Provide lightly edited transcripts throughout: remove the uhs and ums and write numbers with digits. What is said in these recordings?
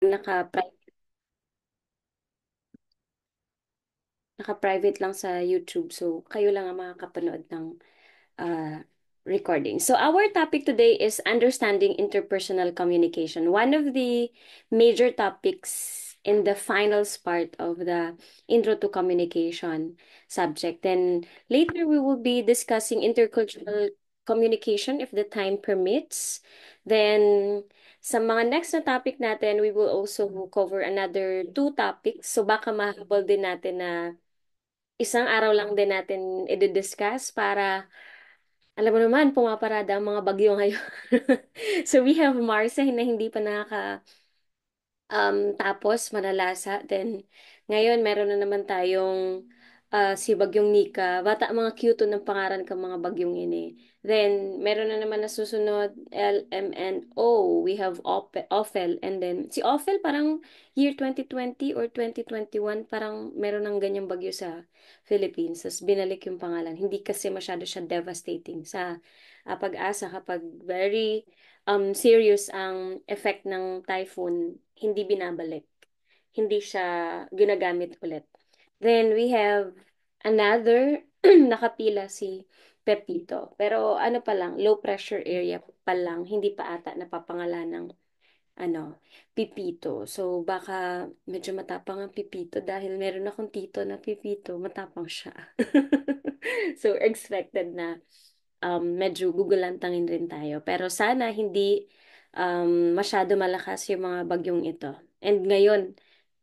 naka-private, naka-private lang sa YouTube. So, kayo lang ang makakapanood ng uh, recording. So, our topic today is understanding interpersonal communication. One of the major topics in the finals part of the intro to communication subject. Then later we will be discussing intercultural communication if the time permits. Then sa mga next na topic natin, we will also cover another two topics. So baka mahabol din natin na isang araw lang din natin i-discuss para alam mo naman, pumaparada ang mga bagyo ngayon. So we have Marsa na hindi pa tapos manalasa. Then ngayon meron na naman tayong si Bagyong Nika. Bata mga cute ng pangaran ka mga bagyong ini. Then meron na naman na susunod LMNO. We have Ophel and then si Ophel parang year 2020 or 2021 parang meron ng ganyang bagyo sa Philippines. Tapos binalik yung pangalan. Hindi kasi masyado siya devastating sa pag-asa kapag very serious ang effect ng typhoon, hindi binabalik. Hindi siya ginagamit ulit. Then we have another nakapila si Pepito. Pero ano pa lang, low pressure area pa lang, hindi pa ata napapangalan ng Pipito. So baka medyo matapang ang Pipito dahil meron akong tito na Pipito, matapang siya. So expected na medyo gugulantangin rin tayo. Pero sana hindi masyado malakas yung mga bagyong ito. And ngayon,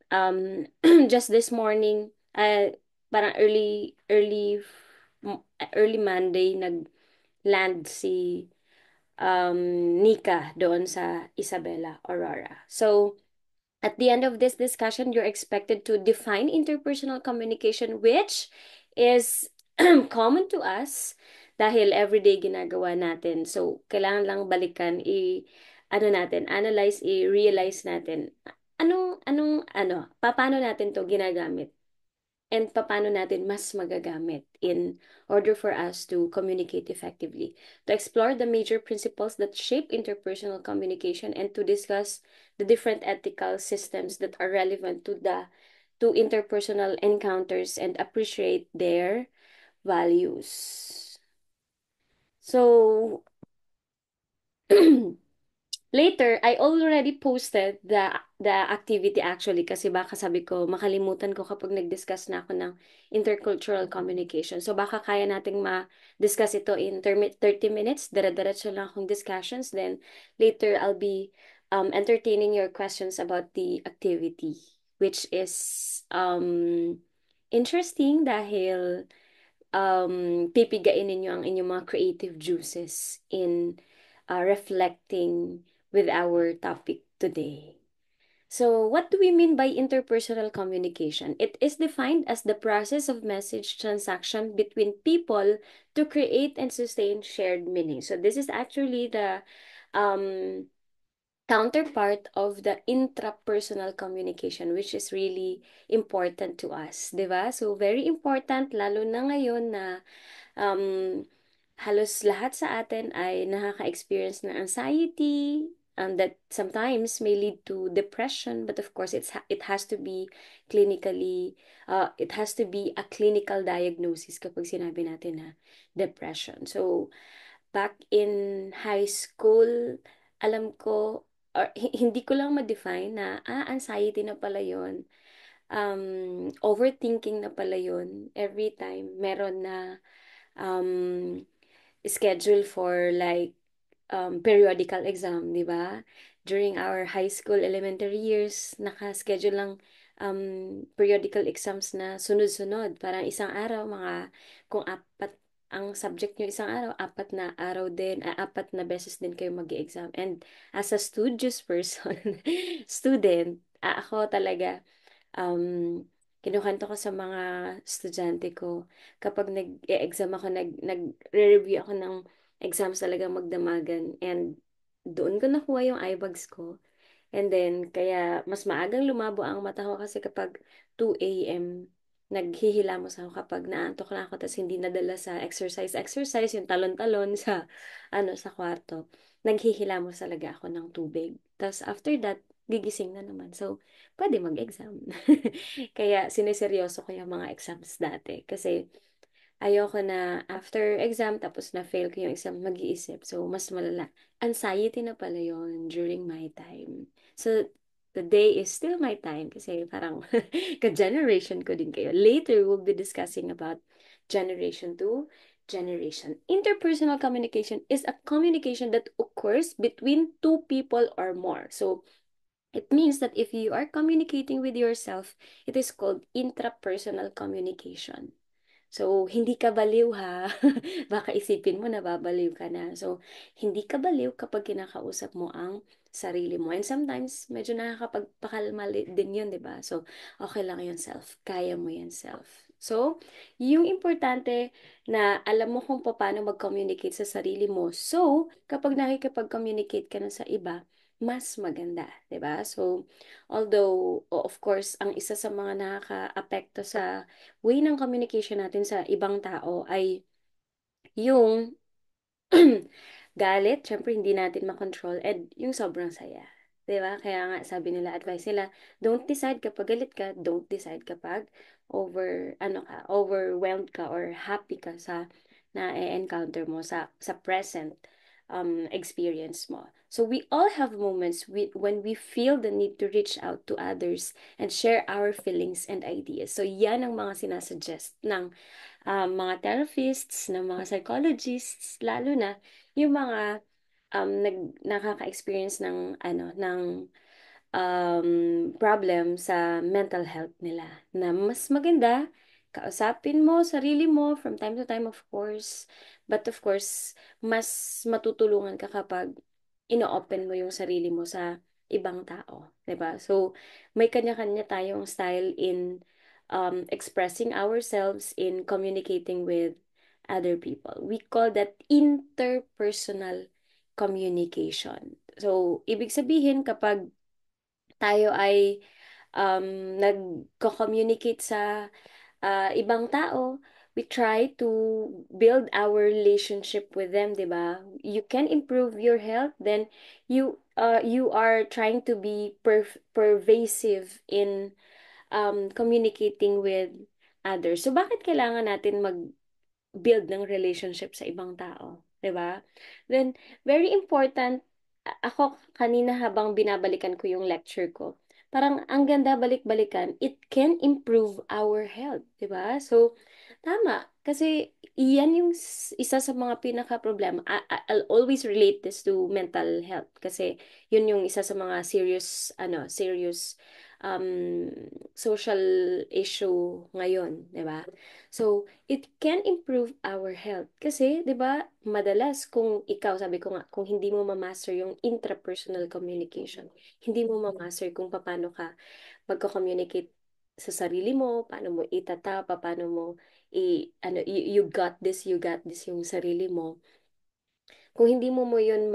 um, just this morning, parang early Monday, nag-land si Nika doon sa Isabela, Aurora. So, at the end of this discussion, you're expected to define interpersonal communication, which is common to us dahil everyday ginagawa natin. So, kailangan lang balikan, analyze, i-realize natin, paano natin to ginagamit and paano natin mas magagamit in order for us to communicate effectively. To explore the major principles that shape interpersonal communication and to discuss the different ethical systems that are relevant to interpersonal encounters and appreciate their values. So, later, I already posted the activity actually kasi baka sabi ko makalimutan ko kapag nag-discuss na ako ng intercultural communication. So baka kaya nating ma-discuss ito in 30 minutes. Dire-diretso lang akong discussions. Then later, I'll be entertaining your questions about the activity, which is interesting dahil pipigain ninyo ang inyong mga creative juices in reflecting with our topic today. So, what do we mean by interpersonal communication? It is defined as the process of message transaction between people to create and sustain shared meaning. So, this is actually the um, counterpart of the intrapersonal communication, which is really important to us, di ba? So, very important, lalo na ngayon na um, halos lahat sa atin ay nakaka-experience ng anxiety, that sometimes may lead to depression, but of course, it has to be clinically, it has to be a clinical diagnosis kapag sinabi natin na depression. So, back in high school, alam ko, or hindi ko lang ma-define na, anxiety na pala yun. Overthinking na pala yun. Every time, meron na um, schedule for like periodical exam, di ba? During our high school, elementary years, naka-schedule lang periodical exams na sunod-sunod. Parang isang araw, kung apat ang subject nyo isang araw, apat na araw din, apat na beses din kayo mag-exam. And as a studious person, student, ako talaga, um, kinukwento ko sa mga estudyante ko, kapag nag-e-exam ako, nag-review ako ng exams talaga magdamagan. And doon ko nakuha yung eyebags ko. And then, kaya mas maagang lumabo ang mata ko kasi kapag 2 a.m., naghihilamos ako kapag naantok na ako tapos hindi nadala sa exercise, yung talon-talon sa, sa kwarto. Naghihilamos talaga ako ng tubig. Tapos after that, gigising na naman. So, pwede mag-exam. Kaya sineseryoso ko yung mga exams dati. Kasi ayoko na after exam, tapos na-fail ko yung exam, mag-iisip. So, mas malala. Anxiety na pala yon during my time. So, the day is still my time kasi parang ka-generation ko din kayo. Later, we'll be discussing about generation to generation. Interpersonal communication is a communication that occurs between two people or more. So, it means that if you are communicating with yourself, it is called intrapersonal communication. So, hindi ka baliw ha. Baka isipin mo na babaliw ka na. So, hindi ka baliw kapag kinakausap mo ang sarili mo. And sometimes, medyo nakakapagpakalma din yun, di ba? So, okay lang yun, self. Kaya mo yan, self. So, yung importante na alam mo kung paano mag-communicate sa sarili mo. So, kapag nakikipag-communicate ka na sa iba, mas maganda, 'di ba? So, although of course, ang isa sa mga nakakaapekto sa way ng communication natin sa ibang tao ay yung galit, syempre hindi natin makontrol, and yung sobrang saya. 'Di ba? Kaya nga sabi nila, advice nila, don't decide kapag galit ka, don't decide kapag overwhelmed ka or happy ka sa na-encounter mo sa present experience mo. So we all have moments when we feel the need to reach out to others and share our feelings and ideas. So yan ang mga sinasuggest ng mga therapists, ng mga psychologists, lalo na yung mga nakaka-experience ng problem sa mental health nila na mas maganda kausapin mo sarili mo from time to time, of course, but of course mas matutulungan ka kapag ino-open mo yung sarili mo sa ibang tao, 'di ba? So may kanya-kanya tayong style in expressing ourselves, in communicating with other people. We call that interpersonal communication. So ibig sabihin kapag tayo ay nagko-communicate sa ibang tao, we try to build our relationship with them, 'di ba? You can improve your health, then you are trying to be pervasive in communicating with others. So bakit kailangan natin build ng relationship sa ibang tao, 'di ba? Then very important, ako kanina habang binabalikan ko yung lecture ko, parang ang ganda balik-balikan, it can improve our health, 'di ba? So tama kasi iyan yung isa sa mga pinaka problema. I'll always relate this to mental health kasi yun yung isa sa mga serious um social issue ngayon, 'di ba? So, it can improve our health. Kasi, di ba, madalas kung ikaw, sabi ko nga, kung hindi mo ma-master yung intrapersonal communication, hindi mo ma-master kung paano ka magko-communicate sa sarili mo, paano mo itatapa, paano mo you got this yung sarili mo. Kung hindi mo yun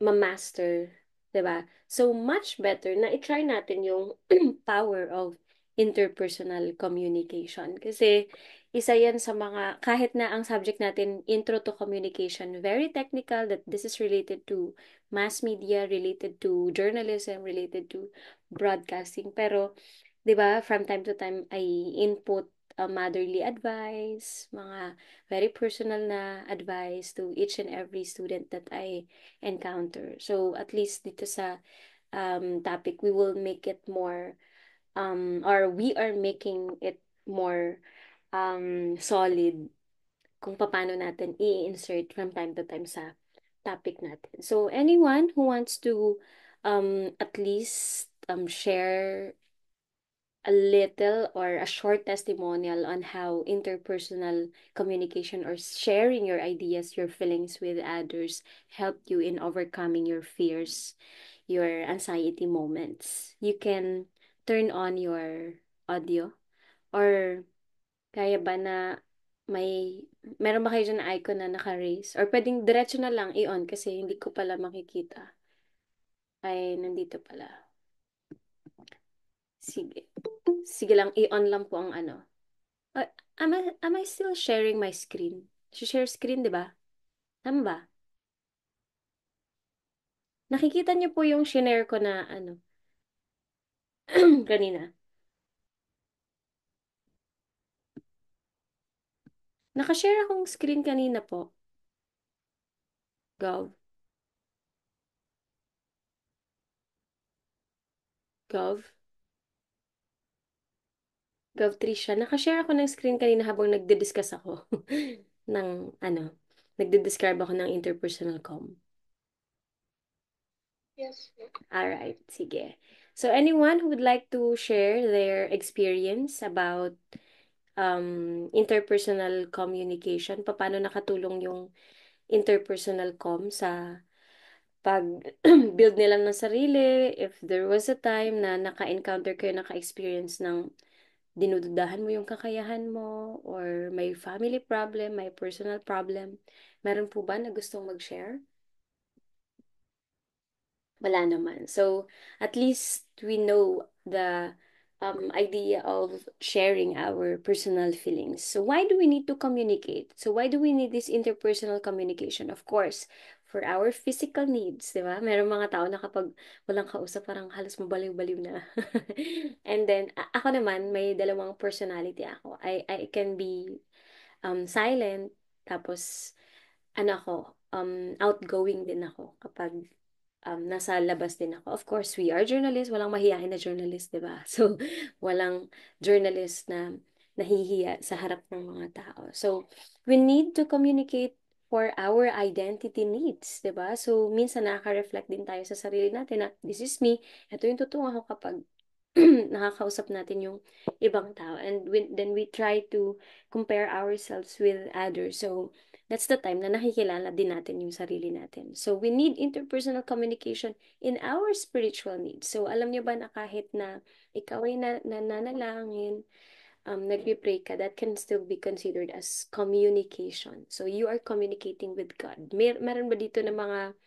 ma-master, 'di ba? So much better na i-try natin yung power of interpersonal communication kasi isa yan sa mga kahit na ang subject natin intro to communication, very technical, that this is related to mass media, related to journalism, related to broadcasting, pero 'di ba, from time to time ay input motherly advice, mga very personal na advice to each and every student that I encounter. So at least dito sa topic, we will make it more or we are making it more solid kung paano natin i-insert from time to time sa topic natin. So anyone who wants to at least share a little or a short testimonial on how interpersonal communication or sharing your ideas, your feelings with others helped you in overcoming your fears, your anxiety moments. You can turn on your audio or kaya ba na may meron ba kayo dyan na icon na naka-raise? Or pwedeng diretso na lang i-on kasi hindi ko pala makikita. Ay, nandito pala. Sige. Sige lang, i-on lang po ang ano. Uh, am I still sharing my screen? Share screen, di ba? Tama ba? Nakikita niyo po yung shinare ko na ano, kanina. Nakashare akong screen kanina po. Gov. Gov. Gov Trisha. Nakashare ako ng screen kanina habang nagdi-discuss ako ng ano, nagdi-describe ako ng interpersonal com. Yes. Alright, sige. So anyone who would like to share their experience about interpersonal communication, paano nakatulong yung interpersonal com sa pag-build nila ng sarili, if there was a time na naka-encounter kayo, naka-experience ng dinududahan mo yung kakayahan mo, or may family problem, may personal problem, meron po ba na gustong mag-share? Wala naman. So, at least we know the idea of sharing our personal feelings. So, why do we need to communicate? So, why do we need this interpersonal communication? Of course, for our physical needs, di ba? Merong mga tao na kapag walang kausap, parang halos mabaliw-baliw na. And then, ako naman, may dalawang personality ako. I can be silent, tapos, ano ako, outgoing din ako kapag nasa labas din ako. Of course, we are journalists. Walang mahihain na journalist, di ba? So, walang journalist na nahihiya sa harap ng mga tao. So, we need to communicate for our identity needs, di ba? So, minsan nakaka-reflect din tayo sa sarili natin na this is me. Ito yung totoo ako kapag nakakausap natin yung ibang tao. And then we try to compare ourselves with others. So, that's the time na nakikilala din natin yung sarili natin. So, we need interpersonal communication in our spiritual needs. So, alam niyo ba na kahit na ikaw ay nananalangin, nagpe-pray ka, that can still be considered as communication. So, you are communicating with God. Meron ba dito na mga,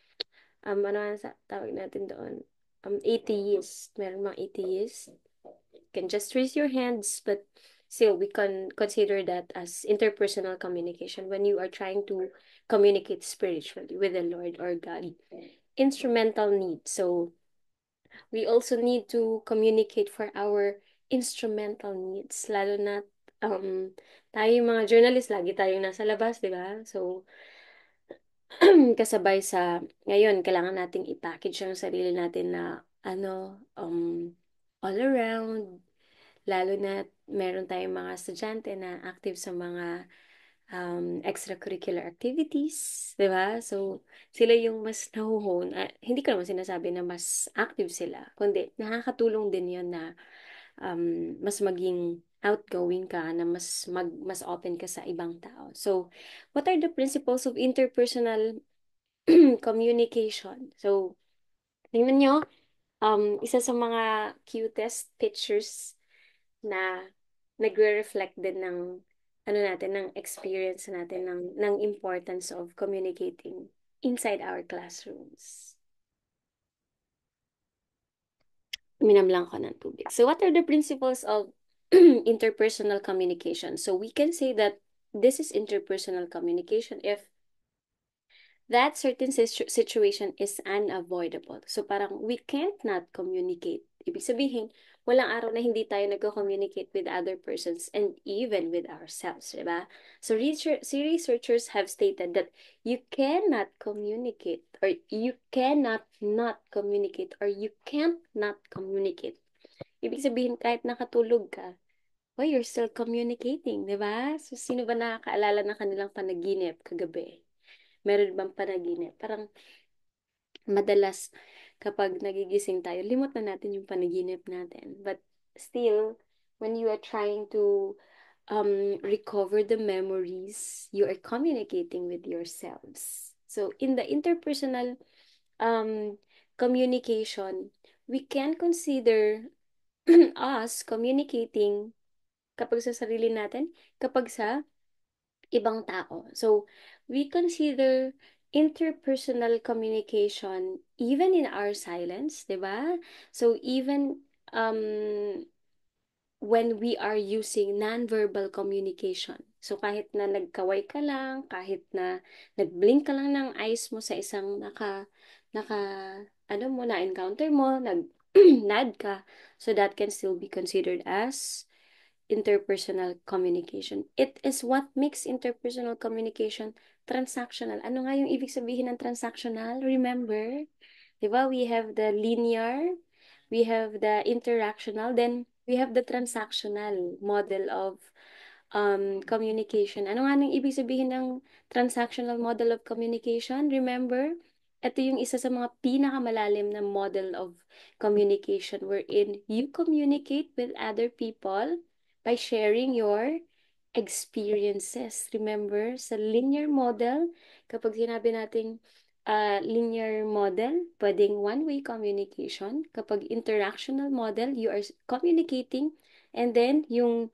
ano nga sa tawag natin doon? Atheist. Meron mga atheist. You can just raise your hands, but still, we can consider that as interpersonal communication when you are trying to communicate spiritually with the Lord or God. Instrumental needs. So, we also need to communicate for our instrumental needs. Lalo na tayo yung mga journalist, lagi tayong nasa labas, di ba? So, kasabay sa, ngayon, kailangan nating i-package ang sarili natin na, all around, lalo na meron tayong mga estudyante na active sa mga extracurricular activities, di ba? So, sila yung mas nahuhon. Hindi ko naman sinasabi na mas active sila, kundi nakakatulong din yun na mas maging outgoing ka, na mas open ka sa ibang tao. So, what are the principles of interpersonal communication? So, tingnan nyo, isa sa mga cutest pictures na nagre-reflect din ng ano natin, ng experience natin ng importance of communicating inside our classrooms. Uminom lang ako ng tubig. So what are the principles of interpersonal communication? So we can say that this is interpersonal communication if that certain situation is unavoidable. So parang we can't not communicate. Ibig sabihin, walang araw na hindi tayo nagko-communicate with other persons and even with ourselves, di ba? So researchers have stated that you cannot communicate or you cannot not communicate or you can't not communicate. Ibig sabihin, kahit nakatulog ka, well, you're still communicating, di ba? So sino ba nakakaalala ng kanilang panaginip kagabi? Meron bang panaginip? Parang madalas kapag nagigising tayo, limot na natin yung panaginip natin. But still, when you are trying to recover the memories, you are communicating with yourselves. So, in the interpersonal um, communication, we can consider us communicating kapag sa sarili natin, kapag sa ibang tao. So, we consider interpersonal communication even in our silence, di ba? So, even when we are using nonverbal communication. So, kahit na nagkaway ka lang, kahit na nagblink ka lang ng eyes mo sa isang naka, ano mo, na-encounter mo, nag-nod ka. So that can still be considered as interpersonal communication. It is what makes interpersonal communication transactional. Ano nga yung ibig sabihin ng transactional? Remember? Diba? We have the linear, we have the interactional, then we have the transactional model of communication. Ano nga nang ibig sabihin ng transactional model of communication? Remember? Ito yung isa sa mga pinakamalalim na model of communication wherein you communicate with other people by sharing your experiences. Remember, sa linear model, kapag sinabi nating linear model, pwedeng one-way communication. Kapag interactional model, you are communicating and then yung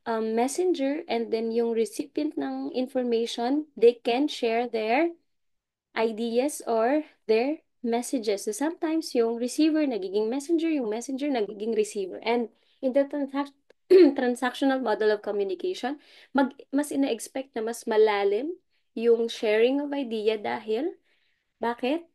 messenger and then yung recipient ng information, they can share their ideas or their messages. So sometimes yung receiver nagiging messenger, yung messenger nagiging receiver. And in the transactional model of communication, mas ina-expect na mas malalim yung sharing of idea dahil bakit?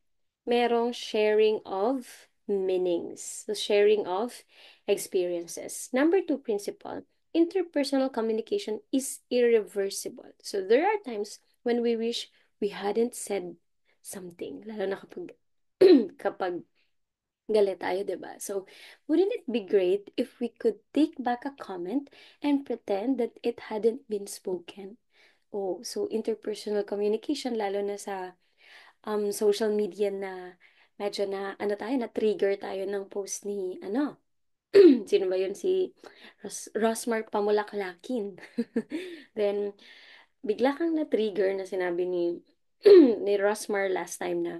Merong sharing of meanings. So sharing of experiences. Number two principle, interpersonal communication is irreversible. So there are times when we wish we hadn't said something, lalo na kapag kapag galit tayo, 'di ba? So, wouldn't it be great if we could take back a comment and pretend that it hadn't been spoken? Oh, so interpersonal communication, lalo na sa social media na medyo na, ano tayo, na-trigger tayo ng post ni, ano, sino ba yun? Si Rosmar Pamulaklakin. Then, bigla kang na-trigger na sinabi ni, ni Rosmar last time na,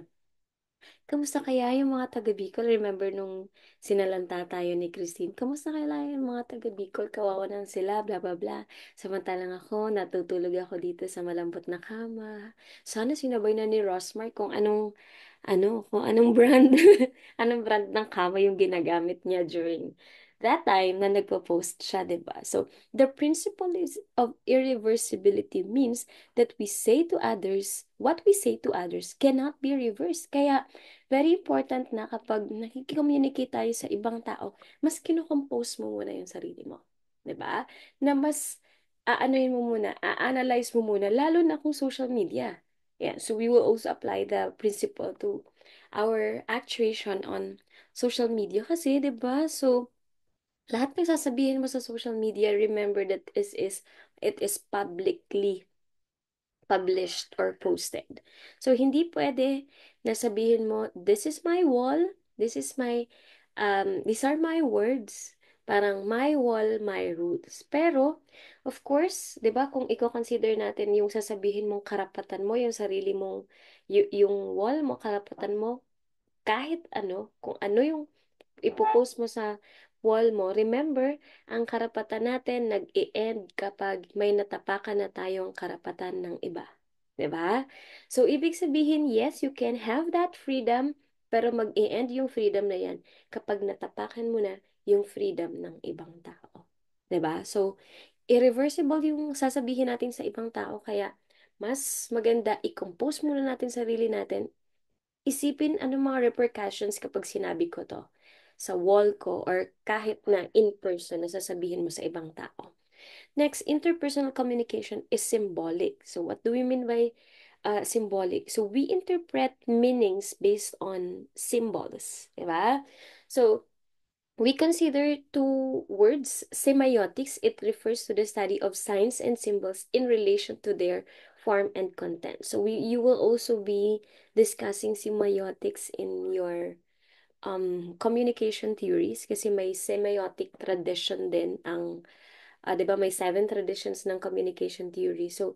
kamusta kaya yung mga taga Bicol? Remember nung sinalanta tayo ni Christine? Kamusta kaya yung mga taga Bicol? Kawawa na sila, bla bla bla. Samantalang ako, natutulog ako dito sa malambot na kama. Sana sinabay na ni Rosmar kung kung anong brand, anong brand ng kama yung ginagamit niya during that time na nagpo-post siya, 'di ba? So, the principle is of irreversibility means that we say to others, what we say to others cannot be reversed. Kaya, very important na kapag nakikicommunicate tayo sa ibang tao, mas kinocompose mo muna yung sarili mo. 'Di ba? Na mas aanoyin mo muna, a-analyze mo muna, lalo na kung social media. Yeah, so we will also apply the principle to our actuation on social media kasi, 'di ba? So, lahat ng sasabihin mo sa social media, remember that it is publicly published or posted. So, hindi pwede na sabihin mo, this is my wall, these are my words. Parang my wall, my rules. Pero, of course, di ba, kung i-consider natin yung sasabihin mong karapatan mo, yung sarili mong, yung wall mo, karapatan mo, kahit ano, kung ano yung ipopost mo sa wall mo, remember, ang karapatan natin nag-i-end kapag may natapakan na tayong karapatan ng iba. 'Di ba? So, ibig sabihin, yes, you can have that freedom, pero mag-i-end yung freedom na yan kapag natapakan mo na yung freedom ng ibang tao. 'Di ba? So, irreversible yung sasabihin natin sa ibang tao, kaya mas maganda i-compose muna natin sarili natin, isipin ano mga repercussions kapag sinabi ko to sa wall ko or kahit na in person na sasabihin mo sa ibang tao. Next, interpersonal communication is symbolic. So what do we mean by symbolic? So we interpret meanings based on symbols, di ba? So we consider two words semiotics. It refers to the study of signs and symbols in relation to their form and content. So you will also be discussing semiotics in your communication theories kasi may semiotic tradition din ang 'di ba may seven traditions ng communication theory. So,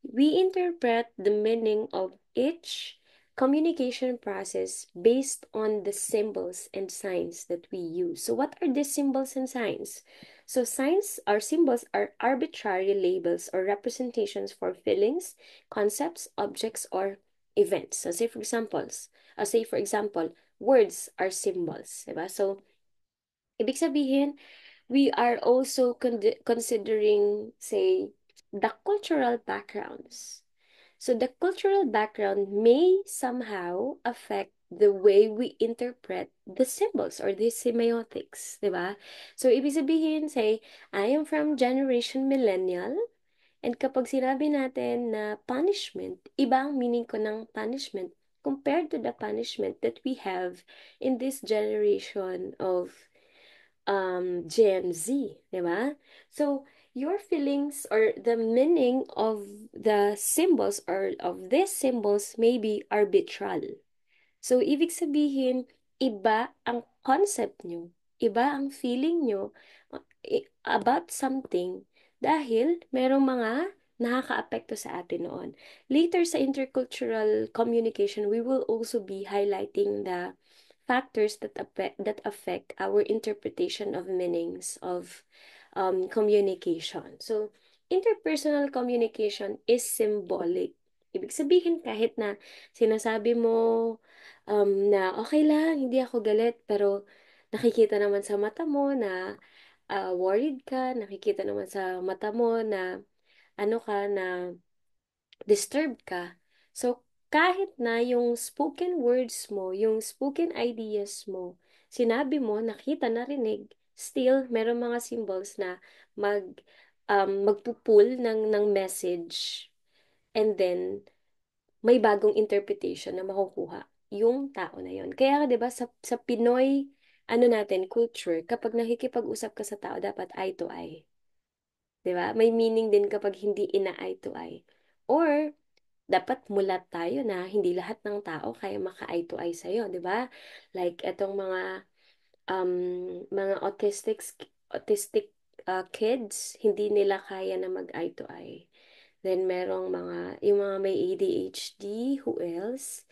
we interpret the meaning of each communication process based on the symbols and signs that we use. So, what are these symbols and signs? So, signs or symbols are arbitrary labels or representations for feelings, concepts, objects, or events. So, say for example, words are symbols, diba? So, ibig sabihin, we are also considering, say, the cultural backgrounds. So the cultural background may somehow affect the way we interpret the symbols or the semiotics, di ba? So, ibig sabihin, say, I am from generation millennial, and kapag sinabi natin na punishment, iba ang meaning ko ng punishment compared to the punishment that we have in this generation of Gen Z, di ba? So, your feelings or the meaning of the symbols or of these symbols may be arbitral. So, ibig sabihin, iba ang concept nyo, iba ang feeling nyo about something dahil merong mga nakakaapekto sa atin noon. Later sa intercultural communication, we will also be highlighting the factors that affect our interpretation of meanings of communication. So, interpersonal communication is symbolic. Ibig sabihin, kahit na sinasabi mo na okay lang, hindi ako galit, pero nakikita naman sa mata mo na worried ka, nakikita naman sa mata mo na ano ka, na disturbed ka. So, kahit na yung spoken words mo, yung spoken ideas mo, sinabi mo, nakita, narinig, still, meron mga symbols na magpupul ng message, and then, may bagong interpretation na makukuha yung tao na yon. Kaya, 'di ba, sa Pinoy ano natin culture, kapag nakikipag-usap ka sa tao, dapat eye to eye. 'Di ba? May meaning din kapag hindi ina eye to eye. Or dapat mulat tayo na hindi lahat ng tao kaya maka-eye to eye sa'yo, 'di ba? Like etong mga autistic kids, hindi nila kaya na mag-eye to eye. Then, yung mga may ADHD, who else?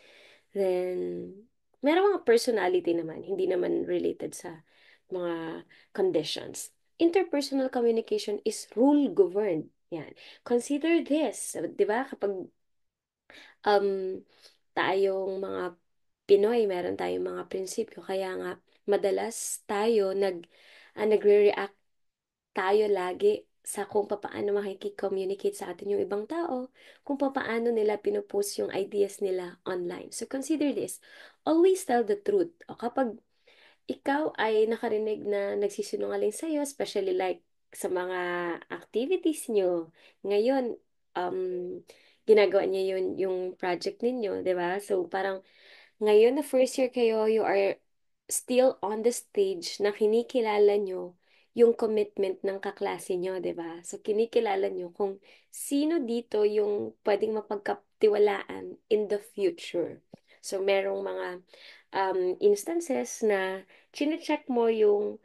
Then, merong mga personality naman, hindi naman related sa mga conditions. Interpersonal communication is rule-governed. Yan. Consider this, di ba? Kapag um, tayong mga Pinoy, meron tayong mga prinsipyo. Kaya nga, madalas tayo nagre-react tayo lagi sa kung papaano makikicommunicate sa atin yung ibang tao, kung papaano nila pinupost yung ideas nila online. So, consider this. Always tell the truth. O kapag ikaw ay nakarinig na nagsisinungaling sa'yo, especially like sa mga activities nyo, ngayon, ginagawa niyo yun yung project ninyo, di ba? So, parang ngayon na first year kayo, you are still on the stage na kinikilala nyo yung commitment ng kaklase nyo, di ba? So, kinikilala nyo kung sino dito yung pwedeng mapagkatiwalaan in the future. So, merong mga instances na chine-check mo yung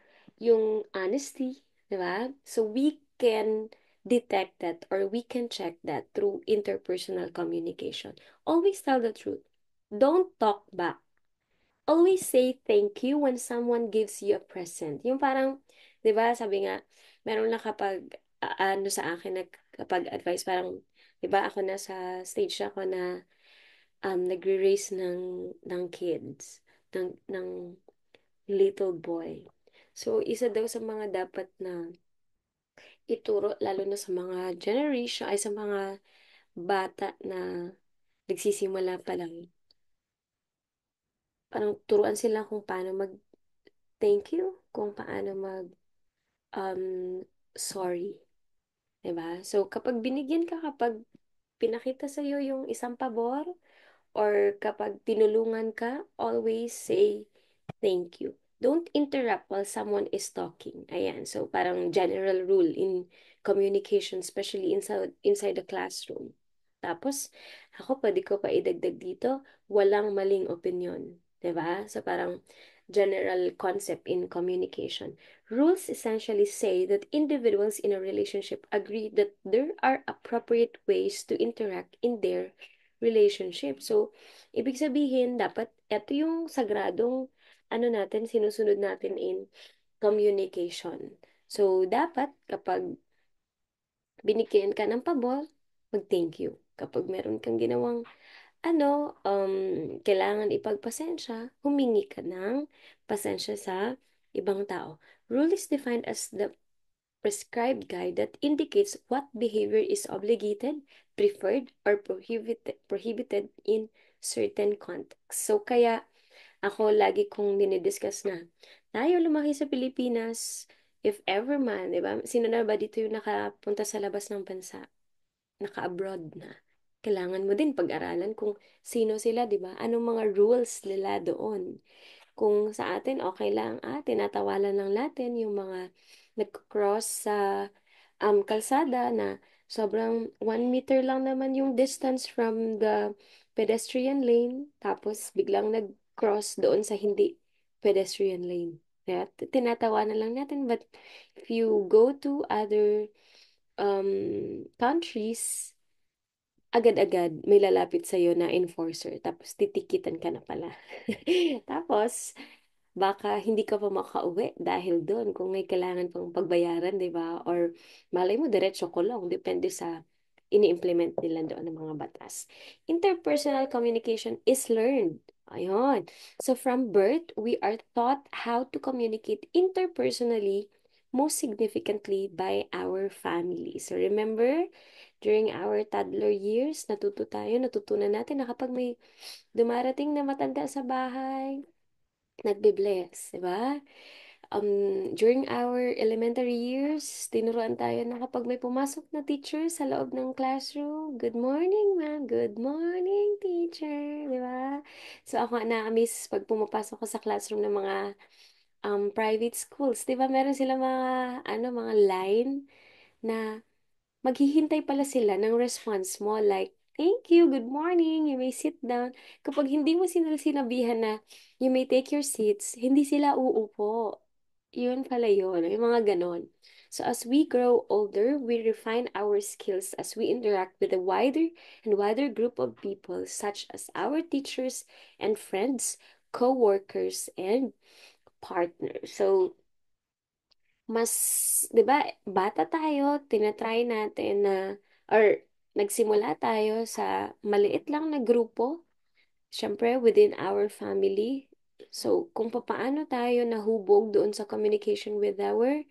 honesty, di ba? So, we can detect that or we can check that through interpersonal communication. Always tell the truth. Don't talk back. Always say thank you when someone gives you a present. Yung parang, 'di ba, sabi nga, meron na kapag ano sa akin kapag advice parang, 'di ba, ako na sa stage ako na nagre-raise ng kids, ng little boy. So, isa daw sa mga dapat na ituro lalo na sa mga generation ay sa mga bata na nagsisimula pa lang, parang turuan sila kung paano mag thank you, kung paano mag sorry, 'di ba? So kapag binigyan ka, kapag pinakita sa iyo yung isang pabor or kapag tinulungan ka, always say thank you. Don't interrupt while someone is talking. Ayan. So, parang general rule in communication, especially inside the classroom. Tapos, ako pwede ko pa idagdag dito, walang maling opinion. 'Di ba? So, parang general concept in communication. Rules essentially say that individuals in a relationship agree that there are appropriate ways to interact in their relationship. So, ibig sabihin, dapat ito yung sagradong ano natin, sinusunod natin in communication. So, dapat kapag binigyan ka ng pabor, mag-thank you. Kapag meron kang ginawang kailangan ipagpasensya, humingi ka ng pasensya sa ibang tao. Rule is defined as the prescribed guide that indicates what behavior is obligated, preferred, or prohibited in certain contexts. So, kaya, Ako lagi kong dinidiscuss na tayo lumaki sa Pilipinas, if ever man, di ba? Sino na ba dito yung nakapunta sa labas ng bansa? Naka-abroad na. Kailangan mo din pag-aralan kung sino sila, di ba? Anong mga rules nila doon. Kung sa atin, okay lang, tinatawalan lang natin yung mga nag-cross sa kalsada na sobrang 1 meter lang naman yung distance from the pedestrian lane, tapos biglang nag-cross doon sa hindi pedestrian lane. Kaya tinatawanan lang natin, but if you go to other countries, agad-agad may lalapit sa'yo na enforcer, tapos titikitan ka na pala. Tapos, baka hindi ka pa makauwi dahil doon kung may kailangan pang pagbayaran, di ba? Or malay mo, diretso kulong, depende sa ini-implement nila doon ng mga batas. Interpersonal communication is learned. Ayun. So from birth, we are taught how to communicate interpersonally, most significantly by our family. So remember, during our toddler years, natutunan natin na kapag may dumarating na matanda sa bahay, nagbe-bless, di ba? During our elementary years, tinuruan tayo na kapag may pumasok na teacher sa loob ng classroom, good morning, ma'am, good morning, teacher, di ba? So ako na-miss pag pumapasok ko sa classroom ng mga private schools, di ba? Meron sila mga line na maghihintay pala sila ng response mo like, thank you, good morning, you may sit down. Kapag hindi mo sinabihan na you may take your seats, hindi sila uupo. Yun pala yun, yung mga ganon. So as we grow older, we refine our skills as we interact with a wider and wider group of people such as our teachers and friends, co-workers, and partners. So, 'di ba, bata tayo, tinatry natin na, or nagsimula tayo sa maliit lang na grupo, syempre within our family. So, kung papaano tayo nahubog doon sa communication with our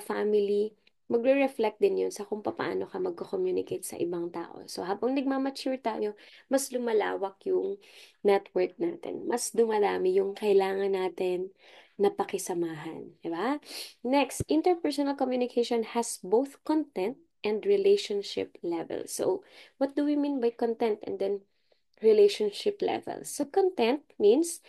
family, magre-reflect din yun sa kung paano ka magko-communicate sa ibang tao. So, habang nagmamature tayo, mas lumalawak yung network natin. Mas dumadami yung kailangan natin na pakisamahan. Diba? Next, interpersonal communication has both content and relationship level. So, what do we mean by content and then relationship level? So, content means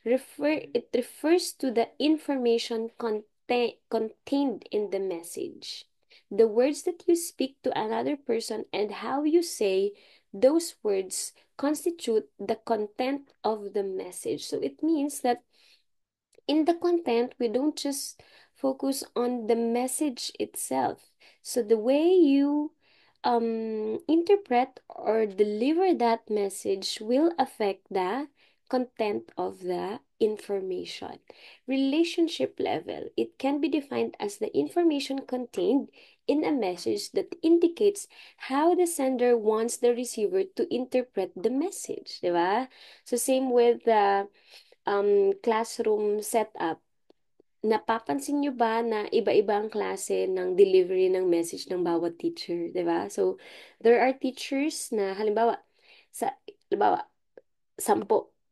it refers to the information contained in the message. The words that you speak to another person and how you say those words constitute the content of the message. So it means that in the content, we don't just focus on the message itself. So the way you interpret or deliver that message will affect the content of the information. Relationship level. It can be defined as the information contained in a message that indicates how the sender wants the receiver to interpret the message, di ba? So same with the classroom setup. Napapansin nyo ba na iba-iba ang klase ng delivery ng message ng bawat teacher, 'di ba? So, there are teachers na halimbawa, 10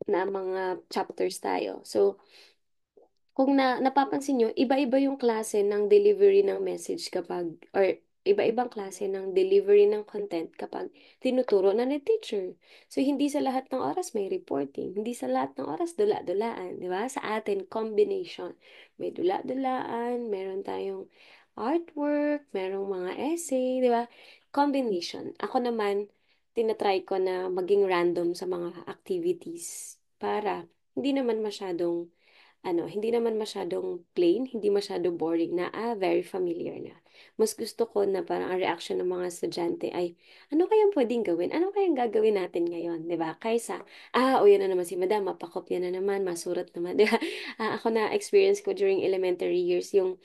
na mga chapters tayo. So, kung napapansin nyo, iba-iba yung klase ng delivery ng message kapag, or iba-ibang klase ng delivery ng content kapag tinuturo na ni teacher. So, hindi sa lahat ng oras may reporting. Hindi sa lahat ng oras dula-dulaan. Di ba? Sa atin, combination. May dula-dulaan, meron tayong artwork, merong mga essay, di ba? Combination. Ako naman, tinatry ko na maging random sa mga activities para hindi naman masyadong hindi naman masyadong plain, hindi masyadong boring na, very familiar na. Mas gusto ko na parang ang reaction ng mga estudyante ay, ano kayang pwedeng gawin? Ano kayang gagawin natin ngayon? 'Di ba? Kaysa, o yan na naman si madam, mapakopya na naman, masurat naman. 'Di ba? Ako na experience ko during elementary years, yung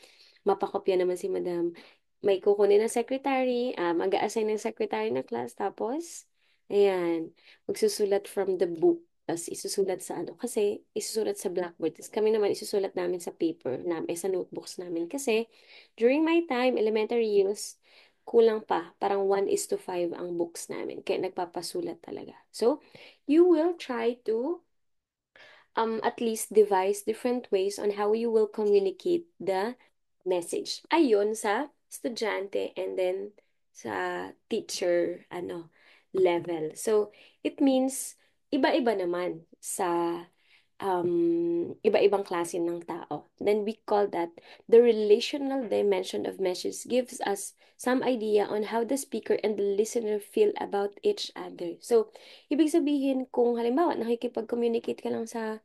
mapakopya naman si madam. May kukunin ng secretary, mag-a-assign ng secretary ng class, tapos, ayan, magsusulat from the book. Tapos isusulat sa kasi isusulat sa blackboard. Tapos kami naman isusulat namin sa paper namin, sa notebooks namin. Kasi during my time, elementary years, kulang pa. Parang 1:5 ang books namin. Kaya nagpapasulat talaga. So, you will try to at least devise different ways on how you will communicate the message. Ayon sa estudyante and then sa teacher level. So it means iba-iba naman sa iba-ibang klase ng tao. Then we call that the relational dimension of message gives us some idea on how the speaker and the listener feel about each other. So, ibig sabihin, kung halimbawa nakikipag-communicate ka lang sa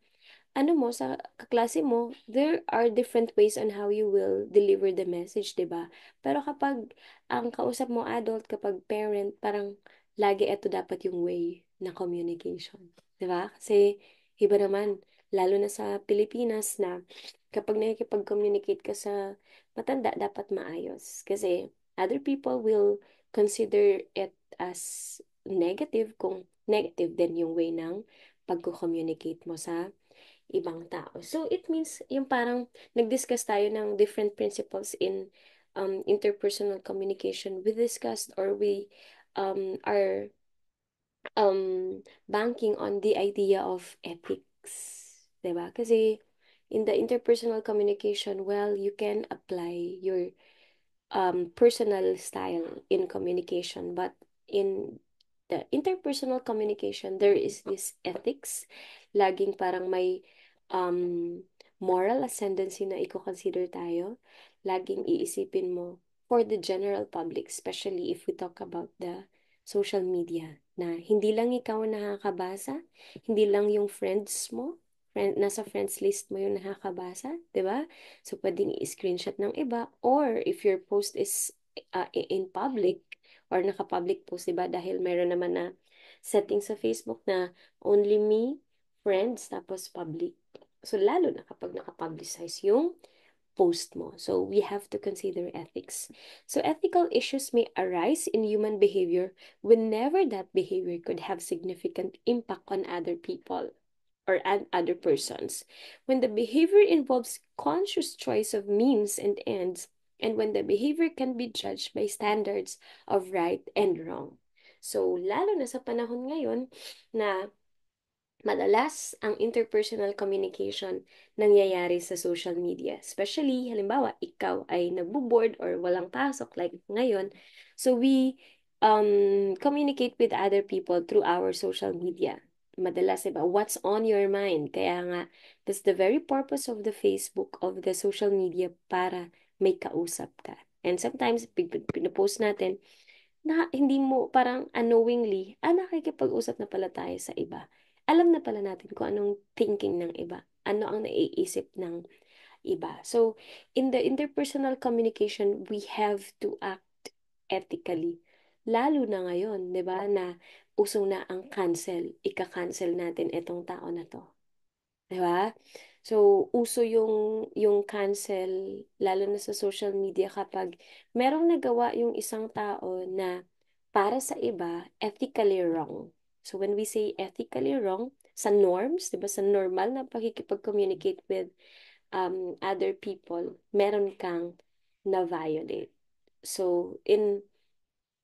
sa kaklase mo, there are different ways on how you will deliver the message, 'di ba? Pero kapag ang kausap mo adult, kapag parent, parang lagi ito dapat yung way na communication, 'di ba? Kasi iba naman, lalo na sa Pilipinas na kapag nakikipag-communicate ka sa matanda, dapat maayos. Kasi other people will consider it as negative kung negative din yung way ng pagko-communicate mo sa ibang tao. So, it means, yung parang nag-discuss tayo ng different principles in interpersonal communication. We discussed or we are banking on the idea of ethics. Diba? Kasi in the interpersonal communication, well, you can apply your personal style in communication, but in the interpersonal communication, there is this ethics. Laging parang may um, moral ascendancy na i-consider tayo. Laging iisipin mo for the general public, especially if we talk about the social media, na hindi lang ikaw ang nakakabasa, hindi lang yung friends mo, nasa friends list mo yung nakakabasa, di ba? So, pwedeng i-screenshot ng iba. Or, if your post is in public, or naka-public post, di ba? Dahil meron naman na setting sa Facebook na only me, friends, tapos public. So, lalo na kapag naka-publicize yung post mo. So, we have to consider ethics. So, ethical issues may arise in human behavior whenever that behavior could have significant impact on other people or other persons. When the behavior involves conscious choice of means and ends, and when the behavior can be judged by standards of right and wrong. So, lalo na sa panahon ngayon na madalas ang interpersonal communication nangyayari sa social media. Especially, halimbawa, ikaw ay nagbo-board or walang pasok like ngayon. So, we communicate with other people through our social media. Madalas, diba? What's on your mind? Kaya nga, that's the very purpose of the Facebook, of the social media, para may kausap ka. And sometimes, pinopost natin, na hindi mo parang unknowingly, nakikipag-usap na pala tayo sa iba. Alam na pala natin kung anong thinking ng iba, ano ang naiisip ng iba. So, in the interpersonal communication, we have to act ethically. Lalo na ngayon, 'di ba, na uso na ang cancel. Ika-cancel natin itong tao na to. 'Di ba? So, uso yung cancel lalo na sa social media kapag merong nagawa yung isang tao na para sa iba ethically wrong. So, when we say ethically wrong, sa norms, 'di ba, sa normal na pakikipag-communicate with other people, meron kang na-violate. So, in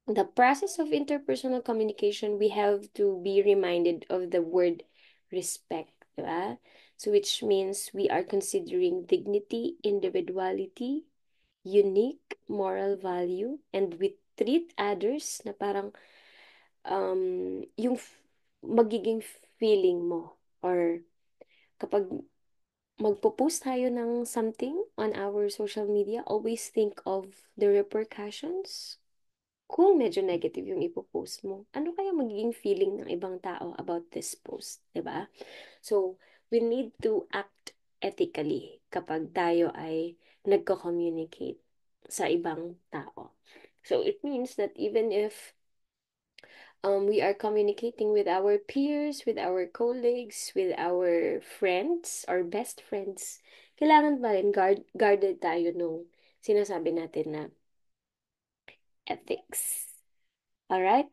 the process of interpersonal communication, we have to be reminded of the word respect, diba? So, which means we are considering dignity, individuality, unique moral value, and we treat others na parang yung magiging feeling mo, or kapag magpo-post tayo ng something on our social media, always think of the repercussions. Kung medyo negative yung ipopost mo, ano kaya magiging feeling ng ibang tao about this post, 'di ba? So, we need to act ethically kapag tayo ay nagko-communicate sa ibang tao. So, it means that even if we are communicating with our peers, with our colleagues, with our friends, our best friends, kailangan pa rin guarded tayo nung sinasabi natin na ethics. Alright?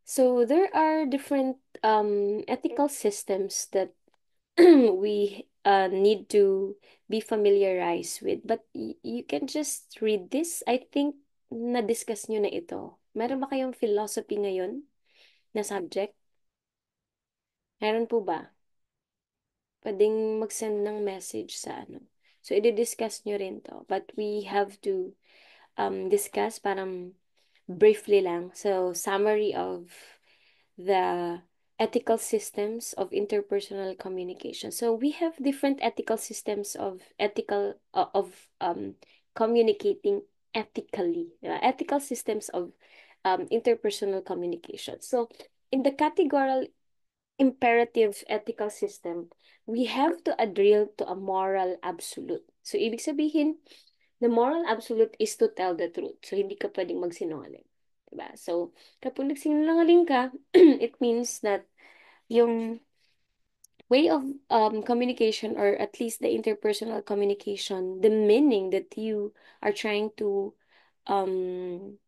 So there are different ethical systems that we need to be familiarized with. But you can just read this. I think na-discuss nyo na ito. Meron ba kayong philosophy ngayon na subject? Meron po ba? pwedeng mag-send ng message sa ano. So, i-discuss nyo rin to. But we have to discuss parang briefly lang. So, summary of the ethical systems of interpersonal communication. So, we have different ethical systems of communicating ethically. Ethical systems of interpersonal communication. So, in the categorical imperative ethical system, we have to adhere to a moral absolute. So, ibig sabihin, the moral absolute is to tell the truth. So, hindi ka pwedeng magsinungaling. Diba? So, kapag nagsinungaling ka, it means that yung way of communication, or at least the interpersonal communication, the meaning that you are trying to um,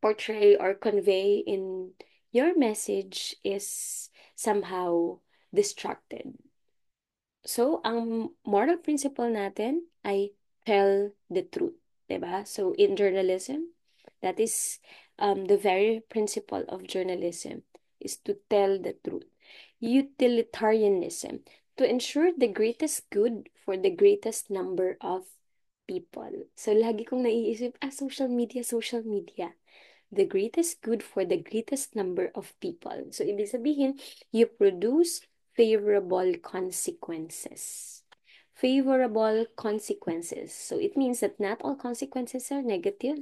portray or convey in your message is somehow distracted. So, ang moral principle natin ay tell the truth, 'di ba? So, in journalism, that is the very principle of journalism is to tell the truth. Utilitarianism, to ensure the greatest good for the greatest number of people. So, lagi kong naiisip, social media, the greatest good for the greatest number of people. So, ibig sabihin, you produce favorable consequences. Favorable consequences. So, it means that not all consequences are negative.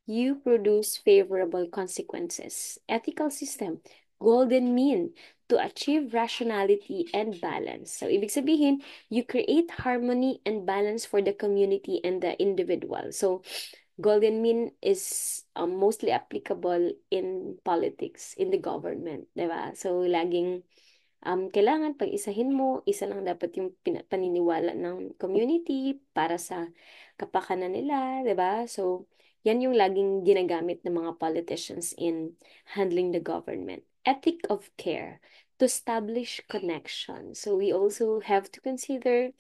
You produce favorable consequences. Ethical system, golden mean, to achieve rationality and balance. So, ibig sabihin, you create harmony and balance for the community and the individual. So, golden mean is mostly applicable in politics, in the government, di ba? So, laging kailangan pag-isahin mo, isa lang dapat yung paniniwala ng community para sa kapakanan nila, di ba? So, yan yung laging ginagamit ng mga politicians in handling the government. Ethic of care, to establish connection. So, we also have to consider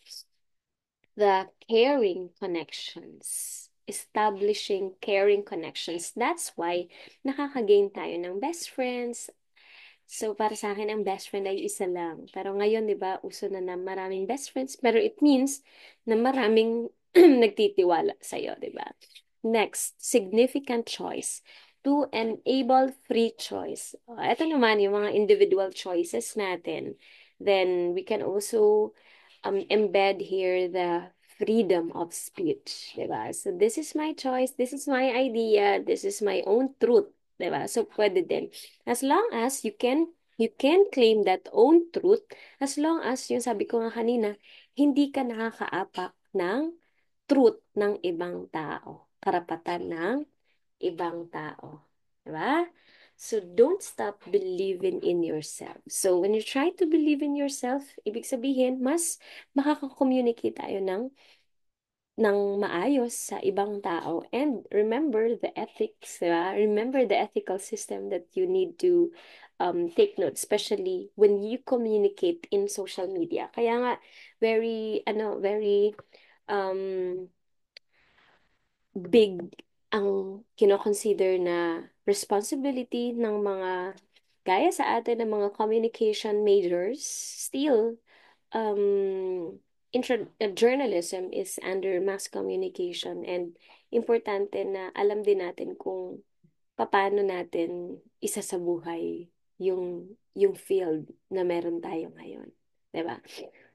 the caring connections. Establishing caring connections. That's why nakakagain tayo ng best friends. So, para sa akin, ang best friend ay isa lang. Pero ngayon, di ba, uso na maraming best friends. Pero it means na maraming nagtitiwala sa'yo, di ba? Next, significant choice. To enable free choice. Ito naman, yung mga individual choices natin. Then, we can also embed here the freedom of speech, diba? So, this is my choice, this is my idea, this is my own truth, diba? So, pwede din. As long as you can claim that own truth, as long as, yung sabi ko nga kanina, hindi ka nakakaapak ng truth ng ibang tao, karapatan ng ibang tao. Diba? So, don't stop believing in yourself. So, when you try to believe in yourself, ibig sabihin, mas makaka-communicate tayo ng maayos sa ibang tao. And remember the ethics, diba? Remember the ethical system that you need to take note, especially when you communicate in social media. Kaya nga, very um, big ang kino-consider na responsibility ng mga gaya sa atin ng mga communication majors. Still, journalism is under mass communication, and importante na alam din natin kung paano natin isa sa buhay yung field na meron tayo ngayon. 'Di ba?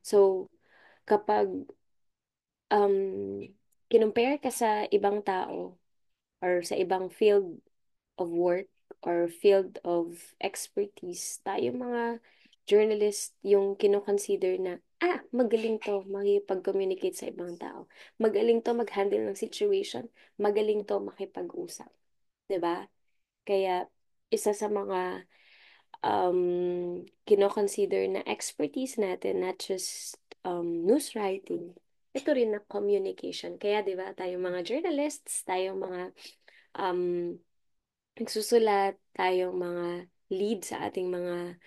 So, kapag um, kinumpare ka sa ibang tao or sa ibang field of work or field of expertise, tayo mga journalist yung kino-consider na, magaling to makipag-communicate sa ibang tao. Magaling to mag-handle ng situation. Magaling to makipag-usap. 'Di ba? Kaya, isa sa mga kino-consider na expertise natin, not just news writing, ito rin na communication. Kaya, di ba, tayong mga journalists, tayong mga um, nagsusulat, tayong mga lead sa ating mga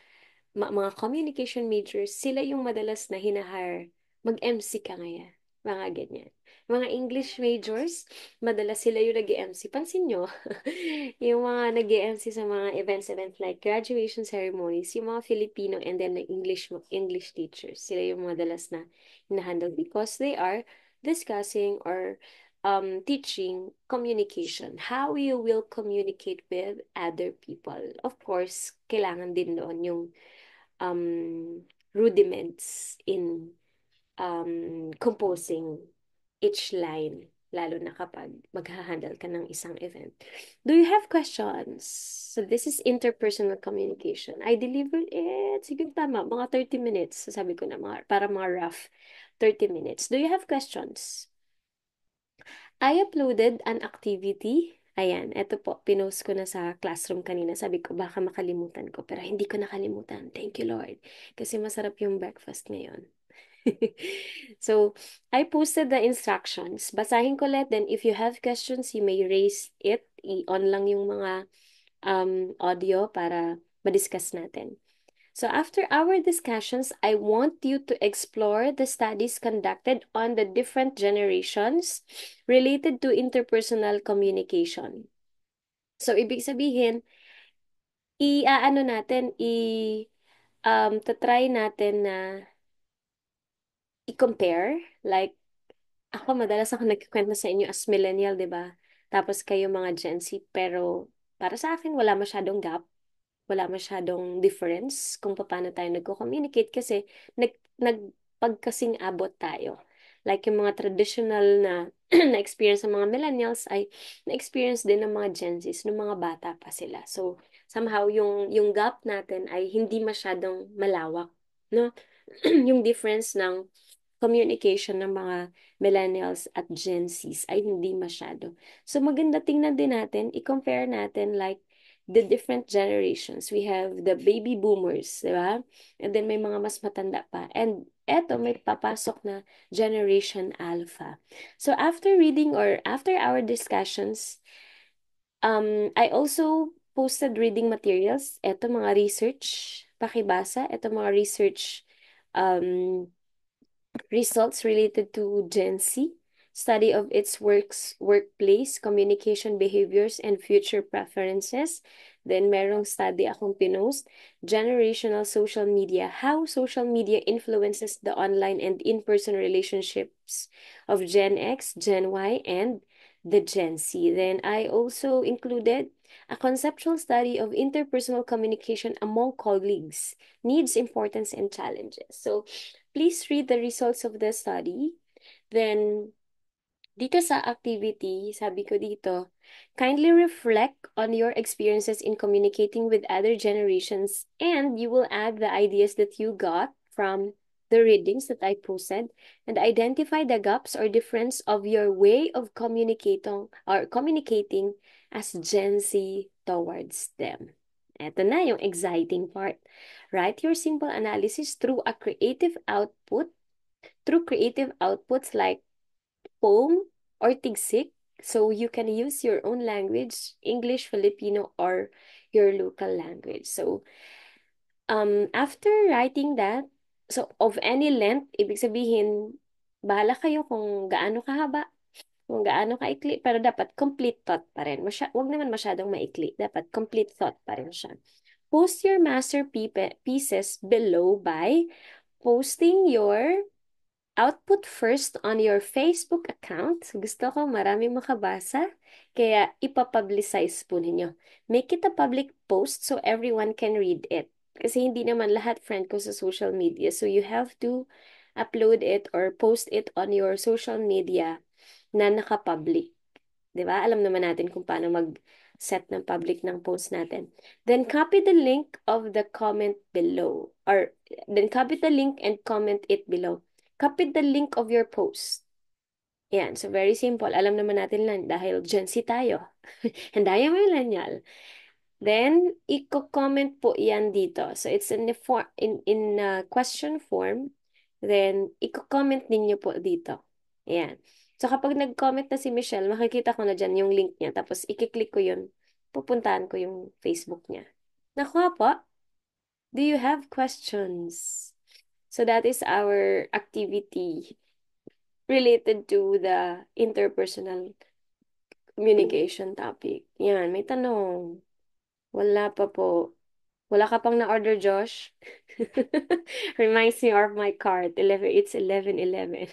communication majors, sila yung madalas na hinahire, mag-MC ka ngayon. Mga ganyan. Mga English majors, madalas sila yung nag-MC. Pansin nyo, yung mga nag-MC sa mga events like graduation ceremonies, yung mga Filipino and then the English teachers, sila yung madalas na hinahandle because they are discussing or teaching communication, how you will communicate with other people. Of course, kailangan din doon yung rudiments in composing each line, lalo na kapag maghahandle ka ng isang event. Do you have questions? So this is interpersonal communication. I delivered it, siguro tama, mga 30 minutes. Sabi ko na, para mga rough 30 minutes. Do you have questions? I uploaded an activity. Ayan, eto po, pinost ko na sa classroom kanina. Sabi ko, baka makalimutan ko. Pero hindi ko nakalimutan. Thank you, Lord. Kasi masarap yung breakfast ngayon. So, I posted the instructions. Basahin ko ulit. Then, if you have questions, you may raise it. I-on lang yung mga audio para madiscuss natin. So after our discussions, I want you to explore the studies conducted on the different generations related to interpersonal communication. So ibig sabihin, i-aano natin, tatry natin na i-compare. Like, ako madalas ako nagkikwento sa inyo as millennial, 'di ba? Tapos kayo mga Gen Z, pero para sa akin wala masyadong gap, wala masyadong difference kung paano tayo nagko-communicate kasi nagpagkasing abot tayo. Like yung mga traditional na na-experience ng mga millennials ay na-experience din ng mga Gen Zs nung mga bata pa sila. So, somehow yung gap natin ay hindi masyadong malawak, no? Yung difference ng communication ng mga millennials at Gen Zs ay hindi masyado. So maganda tingnan din natin, i-compare natin like the different generations. We have the baby boomers, di ba? And then may mga mas matanda pa. And eto, may papasok na Generation Alpha. So after reading or after our discussions, I also posted reading materials. Eto mga research, pakibasa. Eto mga research um, results related to Gen Z, study of its workplace, communication behaviors, and future preferences. Then merong study akong pinost, generational social media, how social media influences the online and in-person relationships of Gen X, Gen Y, and the Gen Z. Then I also included a conceptual study of interpersonal communication among colleagues, needs, importance, and challenges. So please read the results of the study. Then, dito sa activity, sabi ko dito, kindly reflect on your experiences in communicating with other generations and you will add the ideas that you got from the readings that I posted and identify the gaps or difference of your way of communicating as Gen Z towards them. Ito na yung exciting part. Write your simple analysis through creative outputs like poem or tigsik. So you can use your own language, English, Filipino, or your local language. So after writing that, so of any length, ibig sabihin, bahala kayo kung gaano kahaba, kung gaano kaikli, pero dapat complete thought pa rin. Wag naman masyadong maikli. Dapat complete thought pa rin siya. Post your pieces below by posting your output first on your Facebook account. Gusto ko maraming makabasa, kaya ipapublicize po ninyo. Make it a public post so everyone can read it. Kasi hindi naman lahat friend ko sa social media. So you have to upload it or post it on your social media na nakapublic. 'Di ba? Alam naman natin kung paano mag-set ng public ng post natin. Then copy the link of the comment below or then copy the link and comment it below. Copy the link of your post. Yan. So, very simple. Alam naman natin lang dahil Gen Z tayo. And tayo millennial. Then, i-comment po yan dito. So, it's in the in question form. Then, i-comment ninyo po dito. Ayan. So, kapag nag-comment na si Michelle, makikita ko na dyan yung link niya. Tapos, i-click ko yun. Pupuntahan ko yung Facebook niya. Nakuha po? Do you have questions? So, that is our activity related to the interpersonal communication topic. Yan, may tanong. Wala pa po. Wala ka pang na-order, Josh? Reminds me of my cart. 11, it's 11:11.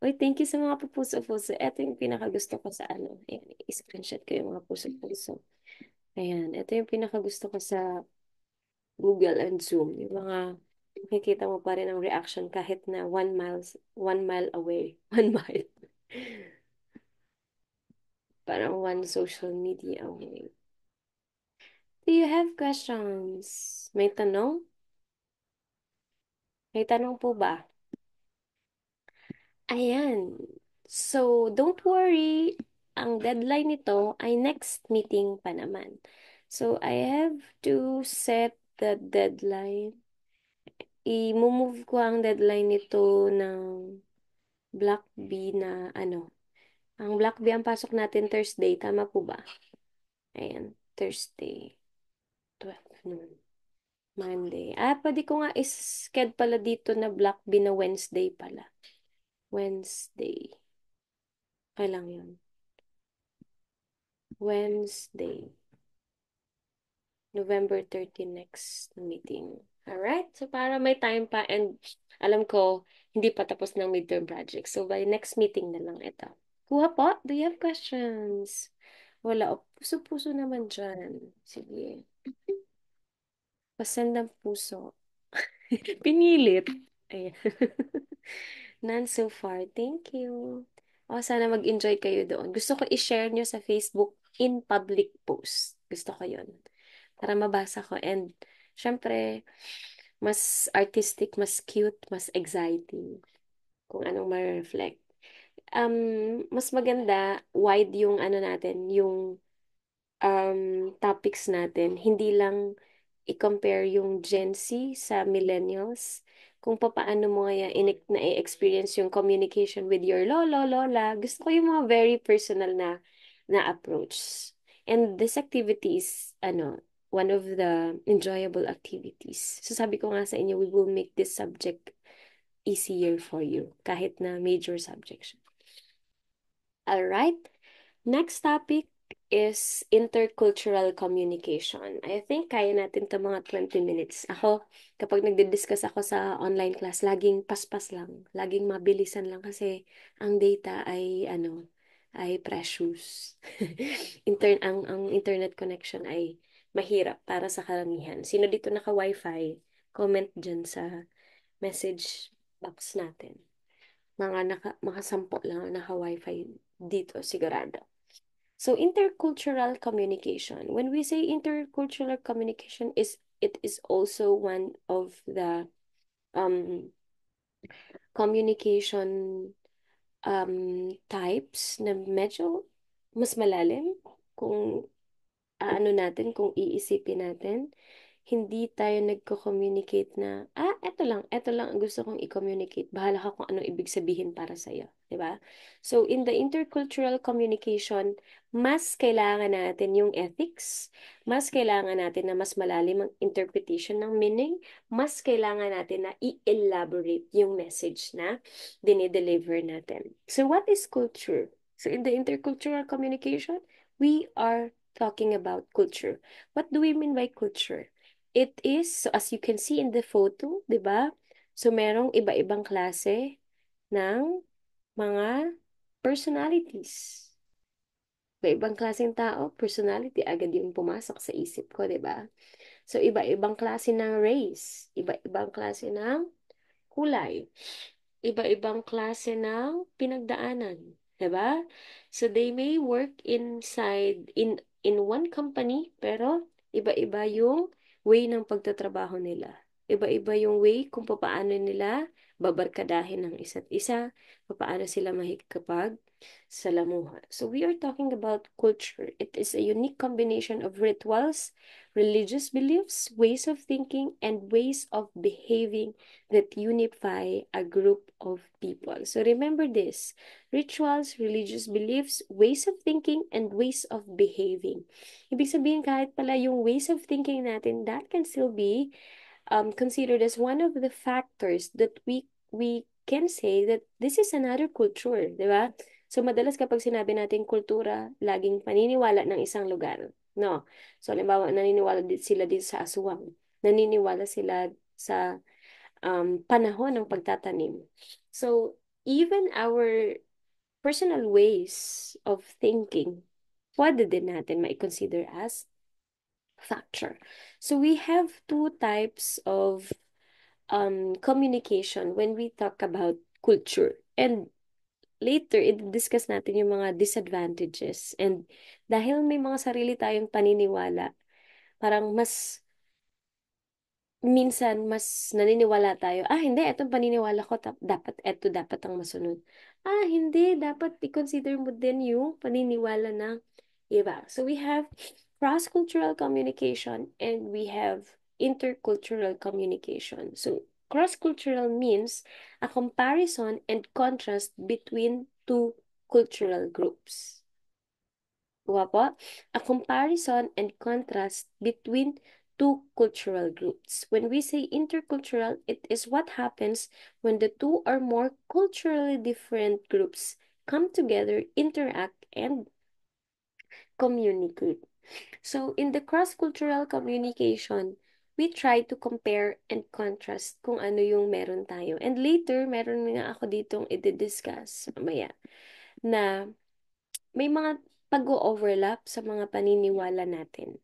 Uy, thank you sa mga pupuso-puso. Ito yung pinakagusto ko sa ano. Ayan, i-screenshot ko yung mga puso-puso. Ayan, ito yung pinakagusto ko sa Google and Zoom. Yung mga makikita mo pa rin ang reaction kahit na 1 mile away. 1 mile. Parang one social media away. Do you have questions? May tanong? May tanong po ba? Ayan. So, don't worry. Ang deadline nito ay next meeting pa naman. So, I have to set the deadline. I-move ko ang deadline nito ng Block B na ano. Ang Block B ang pasok natin Thursday. Tama po ba? Ayan. Thursday. 12 noon. Monday. Pwede ko nga is-schedule pala dito na Block B na Wednesday pala. Wednesday. Kailang yun. Wednesday. November 13 next meeting. Alright? So, para may time pa and alam ko, hindi pa tapos ng midterm project. So, by next meeting na lang ito. Kuha po? Do you have questions? Wala. O, puso-puso naman dyan. Sige. Pasend ng puso. Pinilit. Ayan. None so far. Thank you. O, sana mag-enjoy kayo doon. Gusto ko i-share nyo sa Facebook in public post. Gusto ko yun. Para mabasa ko. And, syempre, mas artistic, mas cute, mas exciting. Kung anong ma-reflect. Mas maganda, wide yung ano natin, yung topics natin. Hindi lang i-compare yung Gen Z sa millennials, kung papaano mo kaya na-experience yung communication with your lolo, lola. Gusto ko yung mga very personal na approach. And this activity is, one of the enjoyable activities. So sabi ko nga sa inyo, we will make this subject easier for you, kahit na major subject siya. Alright? Next topic is intercultural communication. I think kaya natin to mga 20 minutes. Ako, kapag nagdi-discuss ako sa online class, laging paspas lang. Laging mabilisan lang kasi ang data ay precious. Ang internet connection ay mahirap para sa karamihan. Sino dito naka-wifi? Comment dyan sa message box natin. Mga 10 lang ang naka-wifi dito, sigurado. So, intercultural communication. When we say intercultural communication, it is also one of the um, communication types na medyo mas malalim kung kung iisipin natin. Hindi tayo nagko-communicate na, eto lang ang gusto kong i-communicate. Bahala ka kung anong ibig sabihin para sa'yo. 'Di ba? So, in the intercultural communication, mas kailangan natin yung ethics, mas kailangan natin na mas malalim ang interpretation ng meaning, mas kailangan natin na i-elaborate yung message na dinideliver natin. So, what is culture? So, in the intercultural communication, we are talking about culture. What do we mean by culture? It is, so as you can see in the photo, di ba? So, merong iba-ibang klase ng mga personalities. Iba-ibang klaseng tao, personality, agad yung pumasok sa isip ko, di ba? So, iba-ibang klase ng race, iba-ibang klase ng kulay, iba-ibang klase ng pinagdaanan, 'di ba? So they may work in one company pero iba-iba yung way ng pagtatrabaho nila. Iba-iba yung way kung paano nila babarkadahin ng isa't isa, paano sila makikipag salamuha. So we are talking about culture. It is a unique combination of rituals, religious beliefs, ways of thinking, and ways of behaving that unify a group of people. So remember this: rituals, religious beliefs, ways of thinking, and ways of behaving. Ibig sabihin, kahit pala yung ways of thinking natin, that can still be considered as one of the factors that we can say that this is another culture, di ba? So, madalas kapag sinabi natin kultura, laging paniniwala ng isang lugar. No? So, halimbawa, naniniwala sila din sa aswang. Naniniwala sila sa panahon ng pagtatanim. So, even our personal ways of thinking, pwede din natin ma-consider as factor. So, we have two types of communication when we talk about culture. And later, i-discuss natin yung mga disadvantages. And dahil may mga sarili tayong paniniwala, parang minsan mas naniniwala tayo, hindi, etong paniniwala ko, dapat, eto dapat ang masunod. Hindi, dapat i-consider mo din yung paniniwala ng iba. So we have cross-cultural communication and we have intercultural communication. So cross-cultural means a comparison and contrast between two cultural groups. Kuha po, a comparison and contrast between two cultural groups. When we say intercultural, it is what happens when the two or more culturally different groups come together, interact, and communicate. So, in the cross-cultural communication, we try to compare and contrast kung ano yung meron tayo. And later, meron nga ako ditong i-discuss mamaya na may mga pag-overlap sa mga paniniwala natin.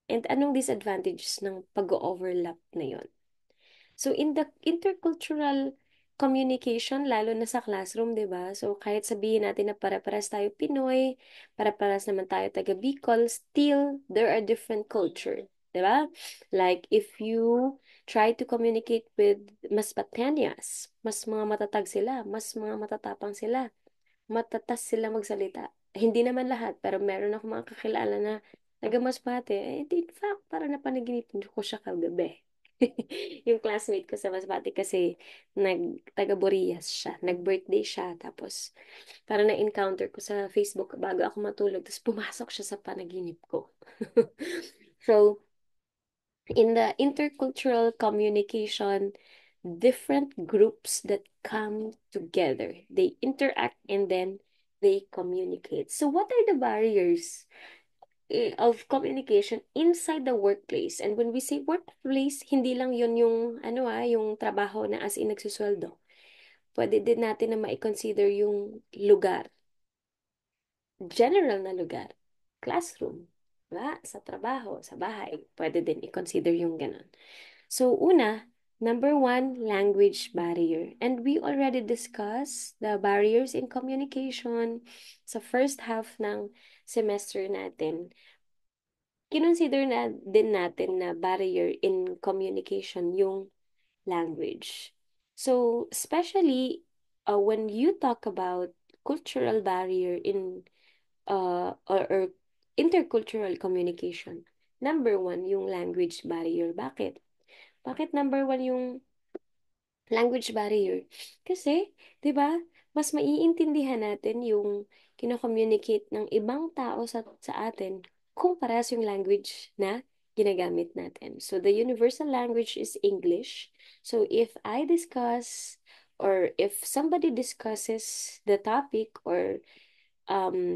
And anong disadvantages ng pag-overlap na yon? So, in the intercultural communication, lalo na sa classroom, di ba? So, kahit sabihin natin na para-paras tayo Pinoy, para-paras naman tayo taga Bicol, still, there are different culture. Di ba? Like, if you try to communicate with Masbateñas, mas mga matatag sila, mas mga matatapang sila, matatas sila magsalita. Hindi naman lahat, pero meron ako mga kakilala na taga Masbate. In fact, parang napanaginip ko siya kagabi. Yung classmate ko sa Masbate kasi taga Borias siya. Nag-birthday siya. Tapos, parang na-encounter ko sa Facebook bago ako matulog. Tapos, pumasok siya sa panaginip ko. So, in the intercultural communication, different groups that come together, they interact and then they communicate. So, what are the barriers of communication inside the workplace? And when we say workplace, hindi lang yun yung, yung trabaho na as in nagsusweldo. Pwede din natin na ma-consider yung lugar, general na lugar, classroom, diba? Sa trabaho, sa bahay, pwede din i-consider yung ganun. So, una, number one, language barrier. And we already discussed the barriers in communication sa first half ng semester natin. Kinonsider na din natin na barrier in communication yung language. So, especially when you talk about cultural barrier in or intercultural communication, number one, yung language barrier. Bakit? Bakit number one yung language barrier? Kasi, di ba, mas maiintindihan natin yung kino-communicate ng ibang tao sa atin kung parehas yung language na ginagamit natin. So, the universal language is English. So, if I discuss or if somebody discusses the topic or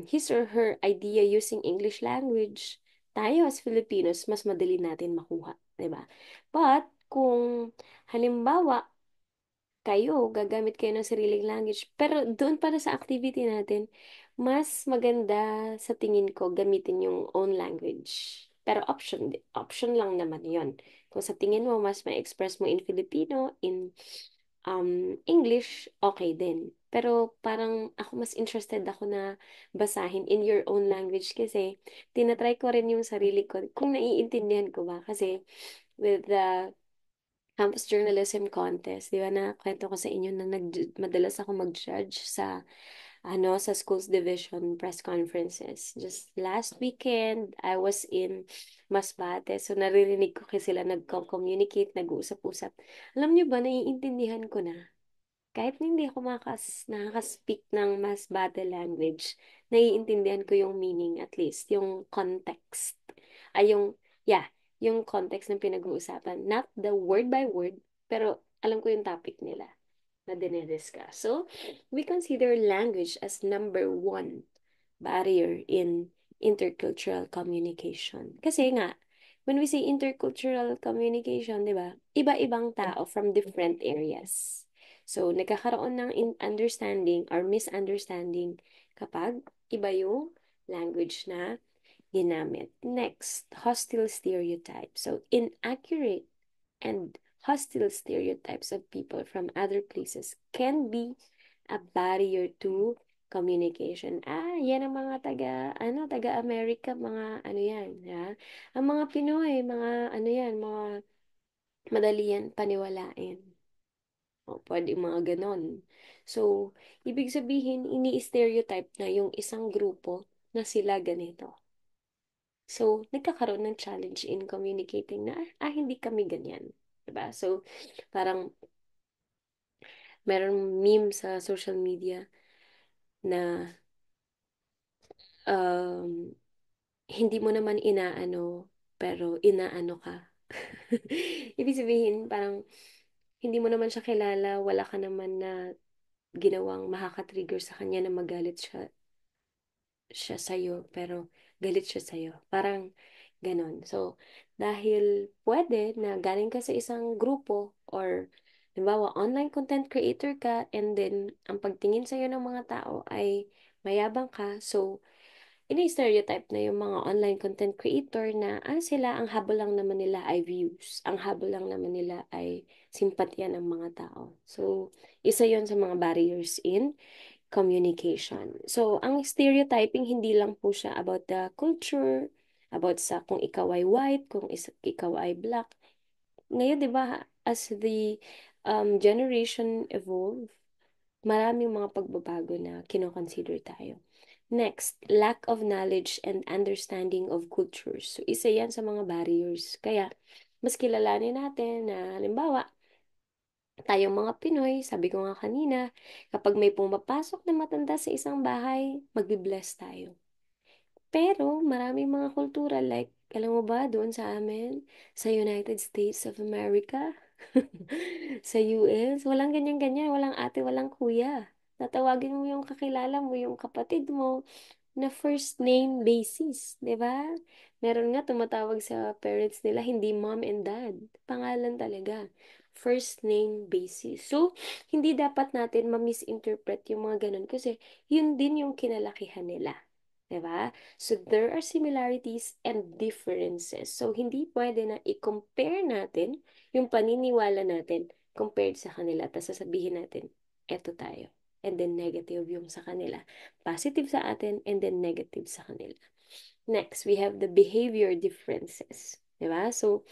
his or her idea using English language, tayo as Filipinos, mas madali natin makuha, 'di ba? But, kung halimbawa, gagamit kayo ng sariling language, pero doon para sa activity natin, mas maganda sa tingin ko gamitin yung own language. Pero option lang naman yon. Kung sa tingin mo, mas ma-express mo in Filipino, in English, okay din. Pero parang ako mas interested ako na basahin in your own language kasi tinatry ko rin yung sarili ko kung naiintindihan ko ba. Kasi with the campus journalism contest, di ba na kwento ko sa inyo na madalas ako mag-judge sa sa schools division press conferences. Just last weekend, I was in Masbate. So, naririnig ko kasi sila nagko-communicate, nag-uusap-usap. Alam niyo ba, naiintindihan ko na. Kahit hindi ako nakaka-speak ng Masbate language, naiintindihan ko yung meaning at least, yung context. Yeah, yung context ng pinag-uusapan. Not the word by word, pero alam ko yung topic nila. na dinidiscuss. So, we consider language as number one barrier in intercultural communication. Kasi nga, when we say intercultural communication, di ba, iba-ibang tao from different areas. So, nagkakaroon ng understanding or misunderstanding kapag iba yung language na ginamit. Next, hostile stereotype. So, inaccurate and hostile stereotypes of people from other places can be a barrier to communication. Yan ang mga taga-America, mga ano yan, ha? Ang mga Pinoy, mga ano yan, mga madali yan paniwalain. O, pwede mga ganon. So, ibig sabihin, ini-stereotype na yung isang grupo na sila ganito. So, nagkakaroon ng challenge in communicating na, hindi kami ganyan. Diba? So, parang meron meme sa social media na um, hindi mo naman inaano, pero inaano ka. Ibig sabihin, parang hindi mo naman siya kilala, wala ka naman na ginawang makaka-trigger sa kanya na magalit siya sa'yo, pero galit siya sa'yo. Parang ganon. So, dahil pwede na galing ka sa isang grupo or halimbawa, online content creator ka and then ang pagtingin sa'yo ng mga tao ay mayabang ka. So, ini-stereotype na yung mga online content creator na sila ang habol lang naman nila ay views. Ang habol lang naman nila ay simpatya ng mga tao. So, isa yon sa mga barriers in communication. So, ang stereotyping hindi lang po siya about the culture, about sa kung ikaw ay white, kung ikaw ay black. Ngayon, di ba, as the generation evolve, maraming mga pagbabago na kino-consider tayo. Next, lack of knowledge and understanding of cultures. So, isa yan sa mga barriers. Kaya, mas kilalanin natin na, halimbawa, tayong mga Pinoy, sabi ko nga kanina, kapag may pumapasok na matanda sa isang bahay, magbi-bless tayo. Pero maraming mga kultura like, alam mo ba, doon sa amin, sa United States of America, sa US, walang ganyan-ganyan, walang ate, walang kuya. Tatawagin mo yung kakilala mo, yung kapatid mo, na first name basis, 'di ba? Meron nga tumatawag sa parents nila hindi mom and dad, pangalan talaga. First name basis. So, hindi dapat natin ma-misinterpret yung mga ganun kasi yun din yung kinalakihan nila. 'Di ba? So, there are similarities and differences. So, hindi pwede na i-compare natin yung paniniwala natin compared sa kanila. Tapos sasabihin natin, eto tayo. And then negative yung sa kanila. Positive sa atin and then negative sa kanila. Next, we have the behavior differences. Diba? So,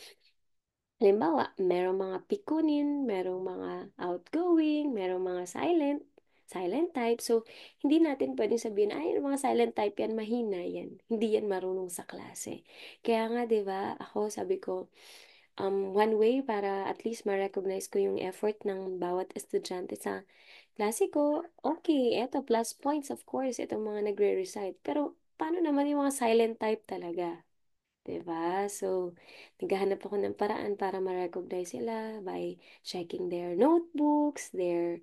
halimbawa, merong mga pikunin, merong mga outgoing, merong mga silent type. So, hindi natin pwedeng sabihin, yung mga silent type yan, mahina yan. Hindi yan marunong sa klase. Kaya nga, di ba, ako sabi ko, one way para at least ma-recognize ko yung effort ng bawat estudyante sa klase ko, okay, eto, plus points, of course, itong mga nagre-recite. Pero, paano naman yung mga silent type talaga? 'Di ba? So, naghahanap ako ng paraan para ma-recognize sila by checking their notebooks, their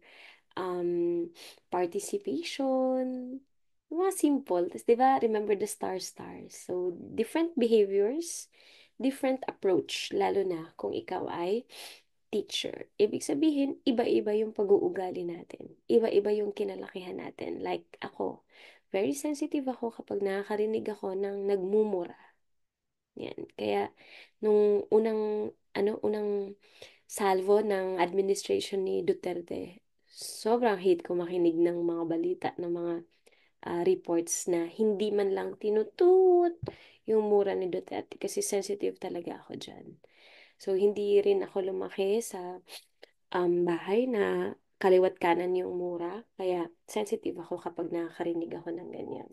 participation, mga simple. Tapos, 'di ba, remember the stars. So, different behaviors, different approach, lalo na kung ikaw ay teacher. Ibig sabihin, iba-iba yung pag-uugali natin. Iba-iba yung kinalakihan natin. Like ako, very sensitive ako kapag nakakarinig ako ng nagmumura. Yan. Kaya, nung unang salvo ng administration ni Duterte, sobrang hate ko makinig ng mga balita, ng mga reports na hindi man lang tinutut yung mura ni Duterte kasi sensitive talaga ako dyan. So, hindi rin ako lumaki sa bahay na kaliwat kanan yung mura. Kaya, sensitive ako kapag nakakarinig ako ng ganyan.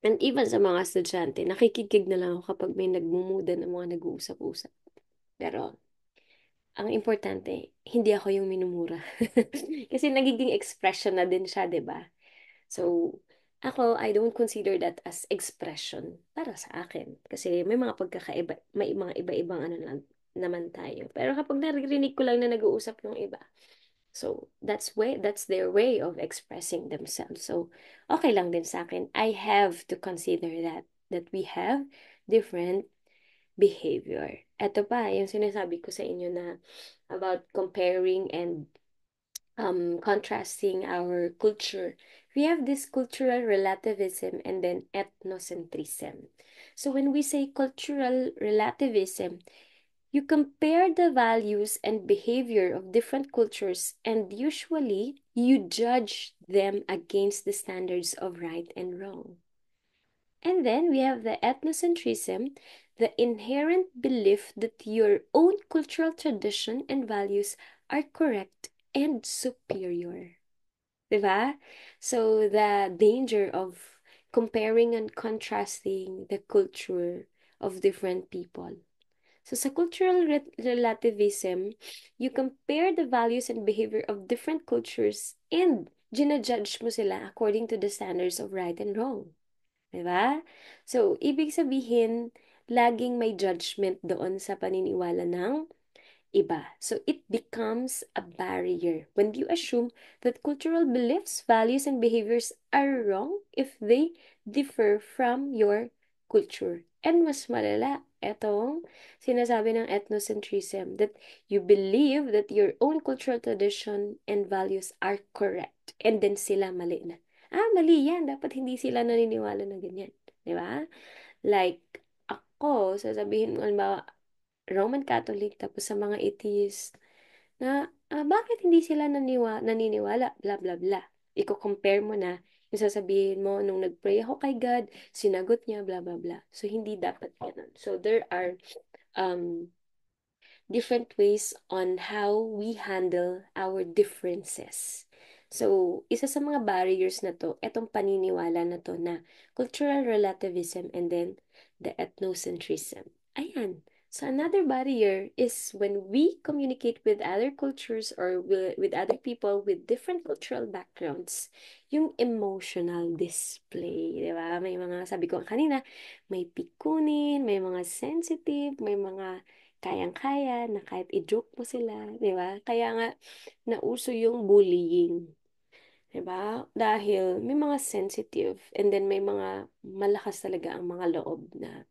And even sa mga estudyante, nakikigig na lang ako kapag may nagmumuda ng mga nag-uusap-usap. Pero, ang importante, hindi ako yung minumura. Kasi nagiging expression na din siya, 'di ba? So, ako, I don't consider that as expression para sa akin. Kasi may mga pagkakaiba, may mga iba-ibang ano lang naman tayo. Pero kapag naririnig ko lang na nag-uusap yung iba, So that's their way of expressing themselves. So okay lang din sa akin. I have to consider that we have different behavior. Ito pa, yung sinasabi ko sa inyo na about comparing and contrasting our culture. We have this cultural relativism and then ethnocentrism. So when we say cultural relativism, you compare the values and behavior of different cultures and usually you judge them against the standards of right and wrong. And then we have the ethnocentrism, the inherent belief that your own cultural tradition and values are correct and superior. Diba? So the danger of comparing and contrasting the culture of different people. So sa cultural relativism, you compare the values and behavior of different cultures and ginajudge mo sila according to the standards of right and wrong. 'Di ba? So, ibig sabihin, laging may judgment doon sa paniniwala ng iba. So, it becomes a barrier when you assume that cultural beliefs, values, and behaviors are wrong if they differ from your culture. And mas malala, etong sinasabi ng ethnocentrism, that you believe that your own cultural tradition and values are correct. And then sila mali na. Mali yan. Dapat hindi sila naniniwala na ganyan. Di ba? Like, ako, sasabihin mo, halimbawa, Roman Catholic, tapos sa mga atheist, na bakit hindi sila naniniwala, bla bla bla. Iko-compare mo na, yung sasabihin mo, nung nag-pray ako kay God, sinagot niya, bla bla bla. So, hindi dapat ganun. So, there are um, different ways on how we handle our differences. So, isa sa mga barriers na to, etong paniniwala na to na cultural relativism and then the ethnocentrism. Ayan. So, another barrier is when we communicate with other cultures or with other people with different cultural backgrounds, yung emotional display, di ba? May mga, sabi ko kanina, may pikunin, may mga sensitive, may mga kayang-kaya na kahit i-joke mo sila, di ba? Kaya nga, nauso yung bullying. 'Di ba? Dahil may mga sensitive and then may mga malakas talaga ang mga loob na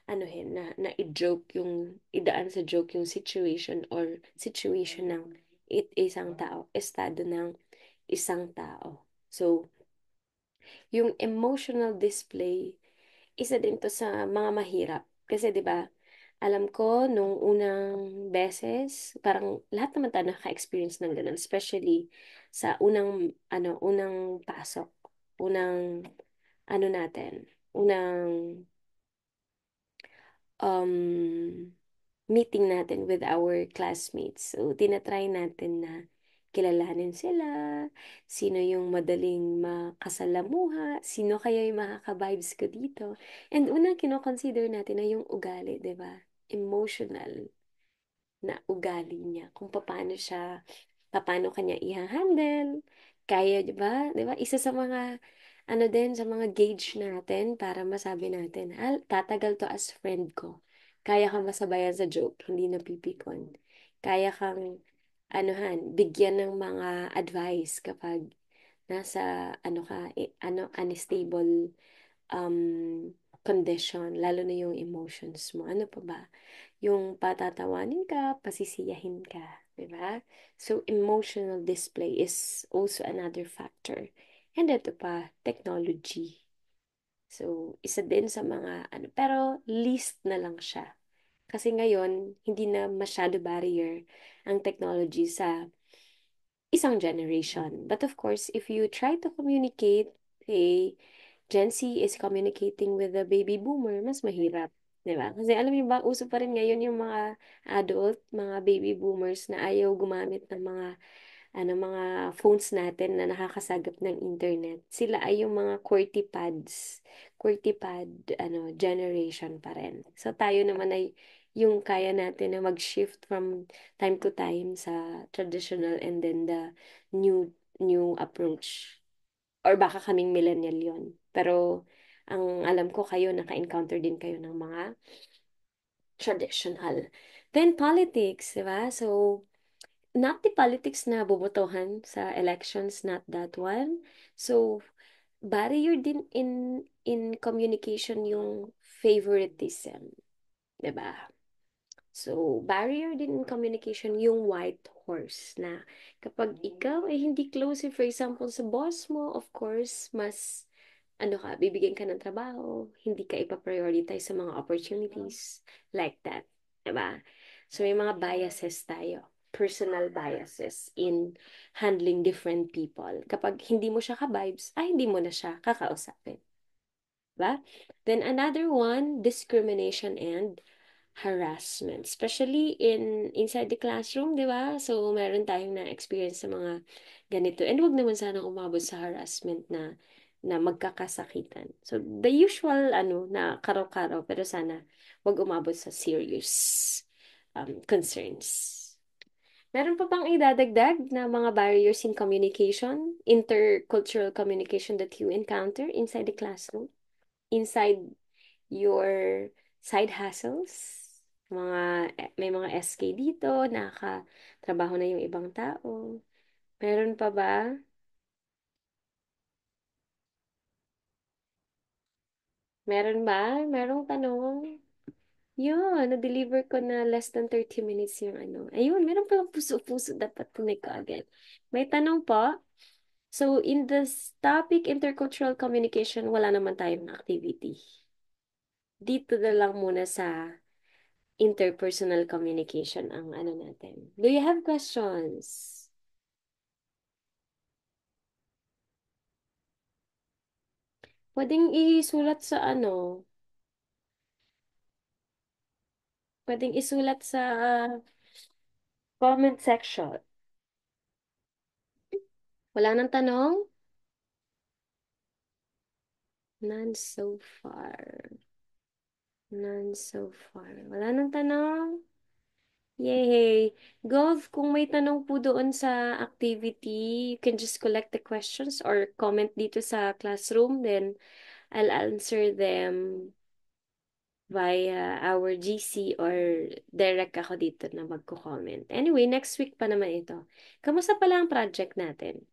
na i-joke yung idaan sa joke yung situation or situation ng isang tao, estado ng isang tao. So, yung emotional display, isa din to sa mga mahirap. Kasi 'di ba, alam ko nung unang beses, parang lahat naman tayo naka-experience ng ganun, especially sa unang pasok, unang natin, unang um, meeting natin with our classmates. So, tinatry natin na kilalanin sila, sino yung madaling makasalamuha, sino kaya yung makaka-vibes ko dito. And unang kino-consider natin ay yung ugali, di ba? Emotional na ugali niya, kung paano kanya i-handle, kaya, di ba? Di ba? Isa sa mga, din, sa mga gauge natin para masabi natin, tatagal to as friend ko. Kaya kang masabayan sa joke, hindi napipikon. Kaya kang, bigyan ng mga advice kapag nasa, unstable, condition, lalo na yung emotions mo. Ano pa ba? Yung patatawanin ka, pasisiyahin ka, di ba? So, emotional display is also another factor. And ito pa, technology. So, isa din sa mga, pero least na lang siya. Kasi ngayon, hindi na masyado barrier ang technology sa isang generation. But of course, if you try to communicate, say, Gen Z is communicating with the baby boomer, mas mahirap. 'Di ba? Kasi alam niyo ba, uso pa rin ngayon yung mga adult, mga baby boomers na ayaw gumamit ng mga phones natin na nakakasagap ng internet. Sila ay yung mga QWERTY pad, generation pa rin. So, tayo naman ay yung kaya natin na mag-shift from time to time sa traditional and then the new approach. Or baka kaming millennial yon. Pero, ang alam ko kayo, naka-encounter din kayo ng mga traditional. Then, politics, di ba? So, not the politics na bobotohan sa elections, not that one. So, barrier din in communication yung favoritism, 'di ba? So, barrier din in communication yung white horse na kapag ikaw ay hindi close, for example, sa boss mo, of course, mas ano ka, bibigyan ka ng trabaho, hindi ka ipa-prioritize sa mga opportunities like that. Diba? So, may mga biases tayo. Personal biases in handling different people. Kapag hindi mo siya ka-vibes, hindi mo na siya kakausapin. Diba? Then another one, discrimination and harassment, especially inside the classroom, di ba? So, meron tayong na-experience sa mga ganito. And wag naman sana umabot sa harassment na magkakasakitan. So, the usual, na karaw-karaw, pero sana wag umabot sa serious concerns. Meron pa bang idadagdag na mga barriers in communication, intercultural communication that you encounter inside the classroom? Inside your side hustles? May mga SK dito, nakakatrabaho na yung ibang tao. Meron pa ba? Meron ba? Merong tanong? Yun, na-deliver ko na less than 30 minutes yung ano. Ayun, meron palang puso-puso dapat tunay ko agad. May tanong po? So, in this topic, intercultural communication, wala naman tayong activity. Dito na lang muna sa interpersonal communication ang ano natin. Do you have questions? Pwedeng isulat sa pwedeng isulat sa comment section. Wala nang tanong? None so far. None so far. Wala nang tanong? Yay! Gov, kung may tanong po doon sa activity, you can just collect the questions or comment dito sa classroom, then I'll answer them via our GC or direct ako dito na magko-comment. Anyway, next week pa naman ito. Kamusta pala ang project natin?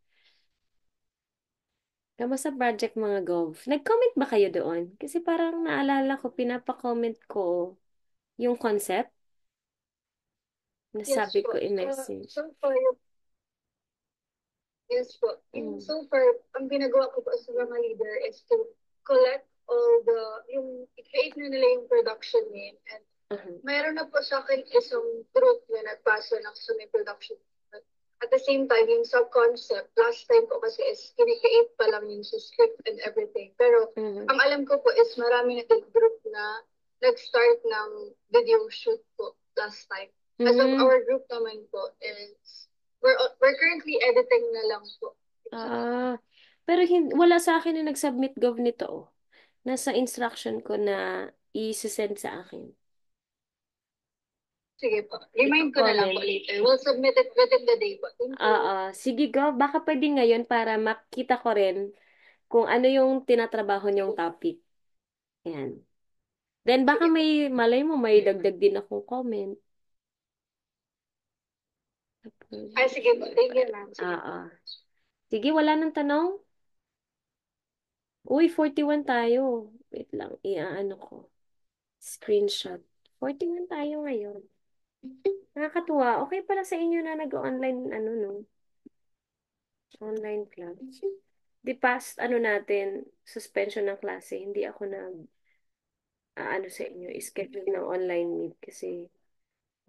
Kamusta project mga Gov? Nag-comment ba kayo doon? Kasi parang naalala ko, pinapa-comment ko yung concept na Yes sabi ko po. i-message. So far, yes po. Mm. So far, ang ginagawa ko po sa mga leader is to collect all i-create na nila yung production name. And Uh-huh. mayroon na po sa akin isang group na nagpasa ng sa may production. But at the same time, yung sub-concept, last time po kasi is kinikreate pa lang yung sa script and everything. Pero Mhm. ang alam ko po is marami na din group na nag-start ng video shoot po last time. As of Mm. our group naman po is we're currently editing na lang po. Ah, pero wala sa akin na nag-submit Gov nito. Oh. Nasa instruction ko na i-send sa akin. Sige po. Remind ko na lang po I-comment. later. We'll submit it within the day po. Thank you. Sige Gov, baka pwede ngayon para makita ko rin kung ano yung tinatrabaho niyong topic. Yan. Then baka Sige po. malay mo, may dagdag din akong comment. Ay, sige po. Thank you, ma'am. Sige po. Oo. Sige, wala nang tanong? Uy, 41 tayo. Wait lang, iaano ko. Screenshot. 41 tayo ngayon. Nakakatuwa. Okay pala sa inyo na nag-online, no? Online class. Di past, natin, suspension ng klase, hindi ako sa inyo, schedule ng online meet kasi,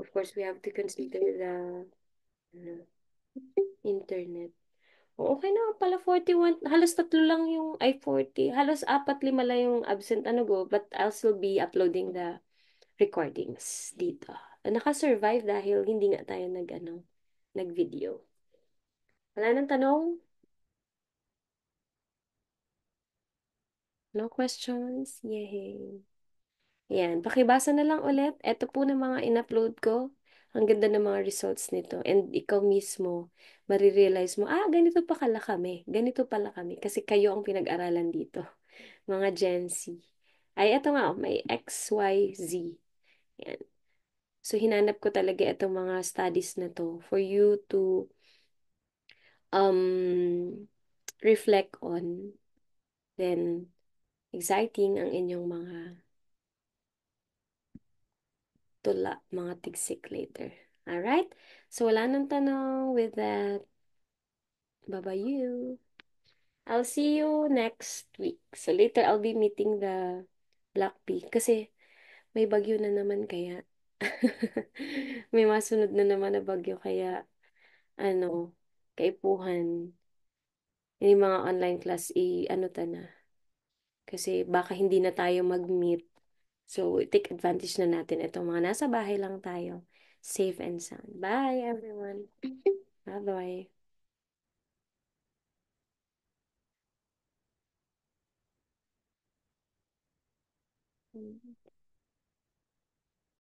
of course, we have to consider the, ano, internet. Okay na pala, 41. Halos tatlo lang yung, 40. Halos apat, lima lang yung absent, but I'll still be uploading the recordings dito. Naka-survive dahil hindi nga tayo nag-video. Wala nang tanong? No questions? Yay! Yan, pakibasa na lang ulit. Ito po na mga in-upload ko. Ang ganda ng mga results nito. And ikaw mismo, marirealize mo, ganito pa kala kami. Ganito pala kami. Kasi kayo ang pinag-aralan dito. Mga Gen Z. Ay, eto nga, may X, Y, Z. Yan. So, hinanap ko talaga itong mga studies na to for you to um, reflect on. Then, exciting ang inyong mga tula, mga tigsik later. Alright? So, wala nang tanong with that. Bye-bye you. I'll see you next week. So, later I'll be meeting the Black Pea. Kasi, may bagyo na naman kaya. May masunod na naman na bagyo kaya, ano, kaipuhan. Yung mga online class, ano ta na. Kasi baka hindi na tayo mag-meet. So, take advantage na natin itong mga nasa bahay lang tayo. Safe and sound. Bye, everyone. Bye-bye.